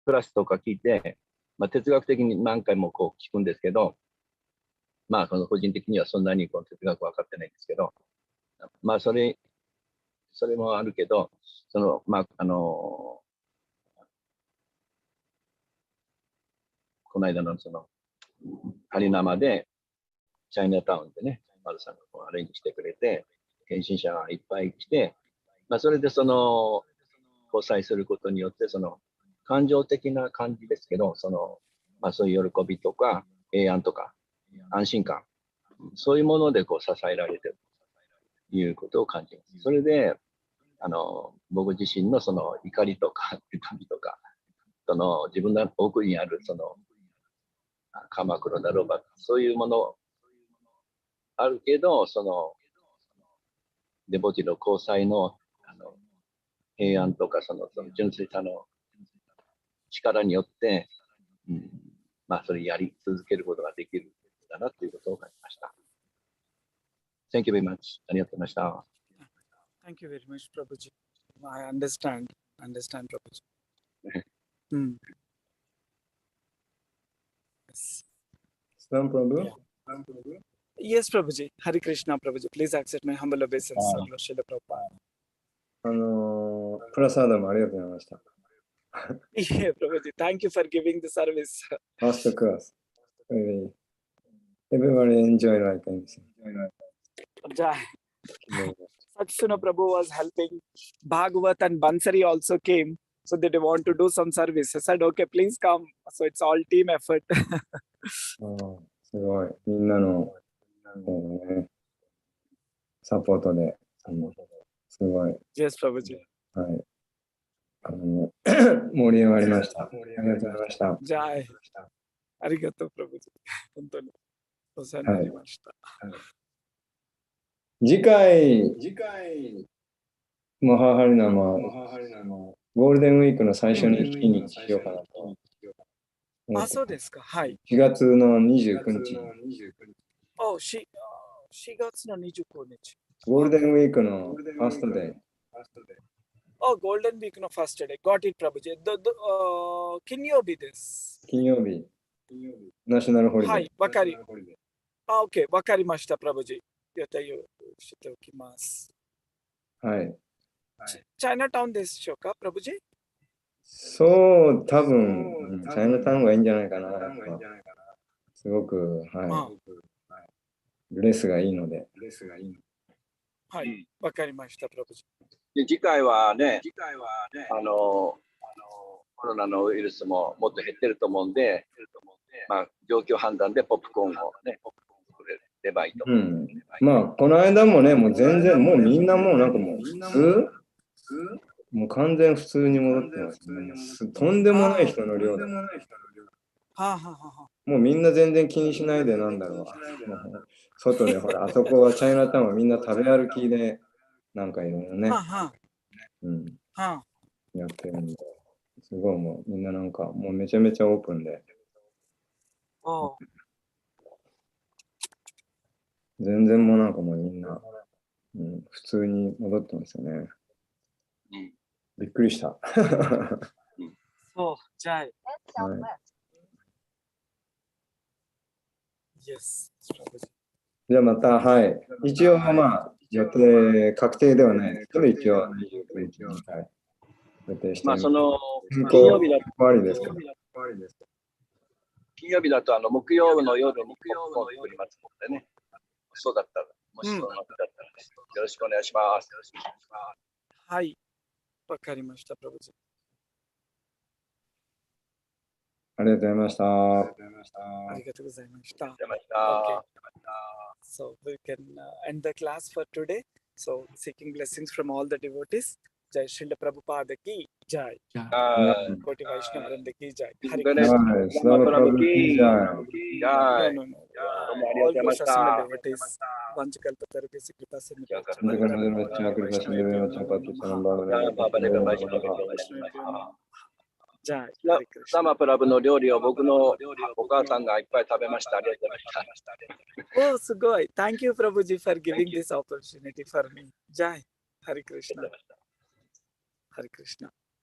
クラスとか聞いて、哲学的に何回もこう聞くんですけど、その個人的にはそんなにこの哲学分かってないんですけど、それもあるけど、この間のハリナマで、チャイナタウンでね、丸さんがアレンジしてくれて、献身者がいっぱい来て、それで交際することによって、感情的な感じですけど、そういう喜びとか、平安とか、安心感、そういうもので支えられているということを感じます。それで、僕自身の怒りとか、痛みとか、自分の奥にある鎌倉だろうが、そういうものあるけど、デボティの交際の平安とか、純粋さの力によって、それやり続けることができるんだなということを感じました。Thank you very much. ありがとうございました。Thank you very much, Prabhuji. I understand, Prabhuji. Yes. Stam Prabhu? Yes, Prabhuji. Hare Krishna, Prabhuji. Please accept my humble obeisance. Srila Prabhupada. プラサーダもありがとうございました。Yeah, Prabhuji. Thank you for giving the service. First class. Everybody enjoy like anything. Jai. Satsuna Prabhu was helping. Bhagavat and Bansari also came. So they want to do some service. I said, okay, please come. So it's all team effort. すごい。みんなの、サポートで、すごい。Yes, Prabhuji. はい。盛り上がりました。ありがとうございました。ジャイ。ありがとう、Prabhuji. 本当にお世話になりました。次回、マハハリナマ、ゴールデンウィークの最初に日にしようかなと。あ、そうですか。はい。4月の29日。4月の29日。ゴールデンウィークのファーストデー。ゴールデンウィークのファーストデー。Got it, Prabhuji. 金曜日です。金曜日。ナショナルホリデー。はい、わかり。OK、わかりました、Prabhuji。予定をしておきます。はい。チャイナタウンでしょうか、プラブジー？そう、多分、チャイナタウンがいいんじゃないかな。やっぱすごく、はい。レスがいいので。はい、わかりました、プラブジで次回はね、コロナのウイルスももっと減ってると思うんで、まあ、状況判断でポップコーンをね、作ればいいと思う。まあ、この間もね、もう全然、もうみんなもうなんかもう普通もう完全普通に戻ってますね。とんでもない人の量だ。もうみんな全然気にしないでなんだろう。外でほら、あそこはチャイナタウンはみんな食べ歩きで、なんかいろいろね、やってるんで、すごいもうみんななんかもうめちゃめちゃオープンで。全然もうなんかもうみんな、普通に戻ってますよね。びっくりした。そう、じゃあ、はい。じゃあまた、はい。一応、まあ、予定確定ではないですけど、一応29日に予定しています。まあ、その金曜日だと終わりですか？金曜日だと木曜の夜にポップコーン作りますのでね。そうだったら、もしそうだったら、よろしくお願いします。はい、わかりました、プラブジー。ありがとうございました。ありがとうございました。Okay. So we can end the class for today. So seeking blessings from all the devotees. Jai Srila Prabhupada ki Jai. Koti Vaishnava Vrinda ki Jai. Hare Krishna. Sudama Prabhu ki jai. No. All Gosasana devotees. Vanchakalpatarubhya Kripa Jai. Hare Krishna. サマプラブの料理を僕のお母さんがいっぱい食べました。ありがとうございました。Oh, sugoi. Thank you, Prabhuji, for giving this opportunity for me. Jai. Hare Krishna. Hare Krishna.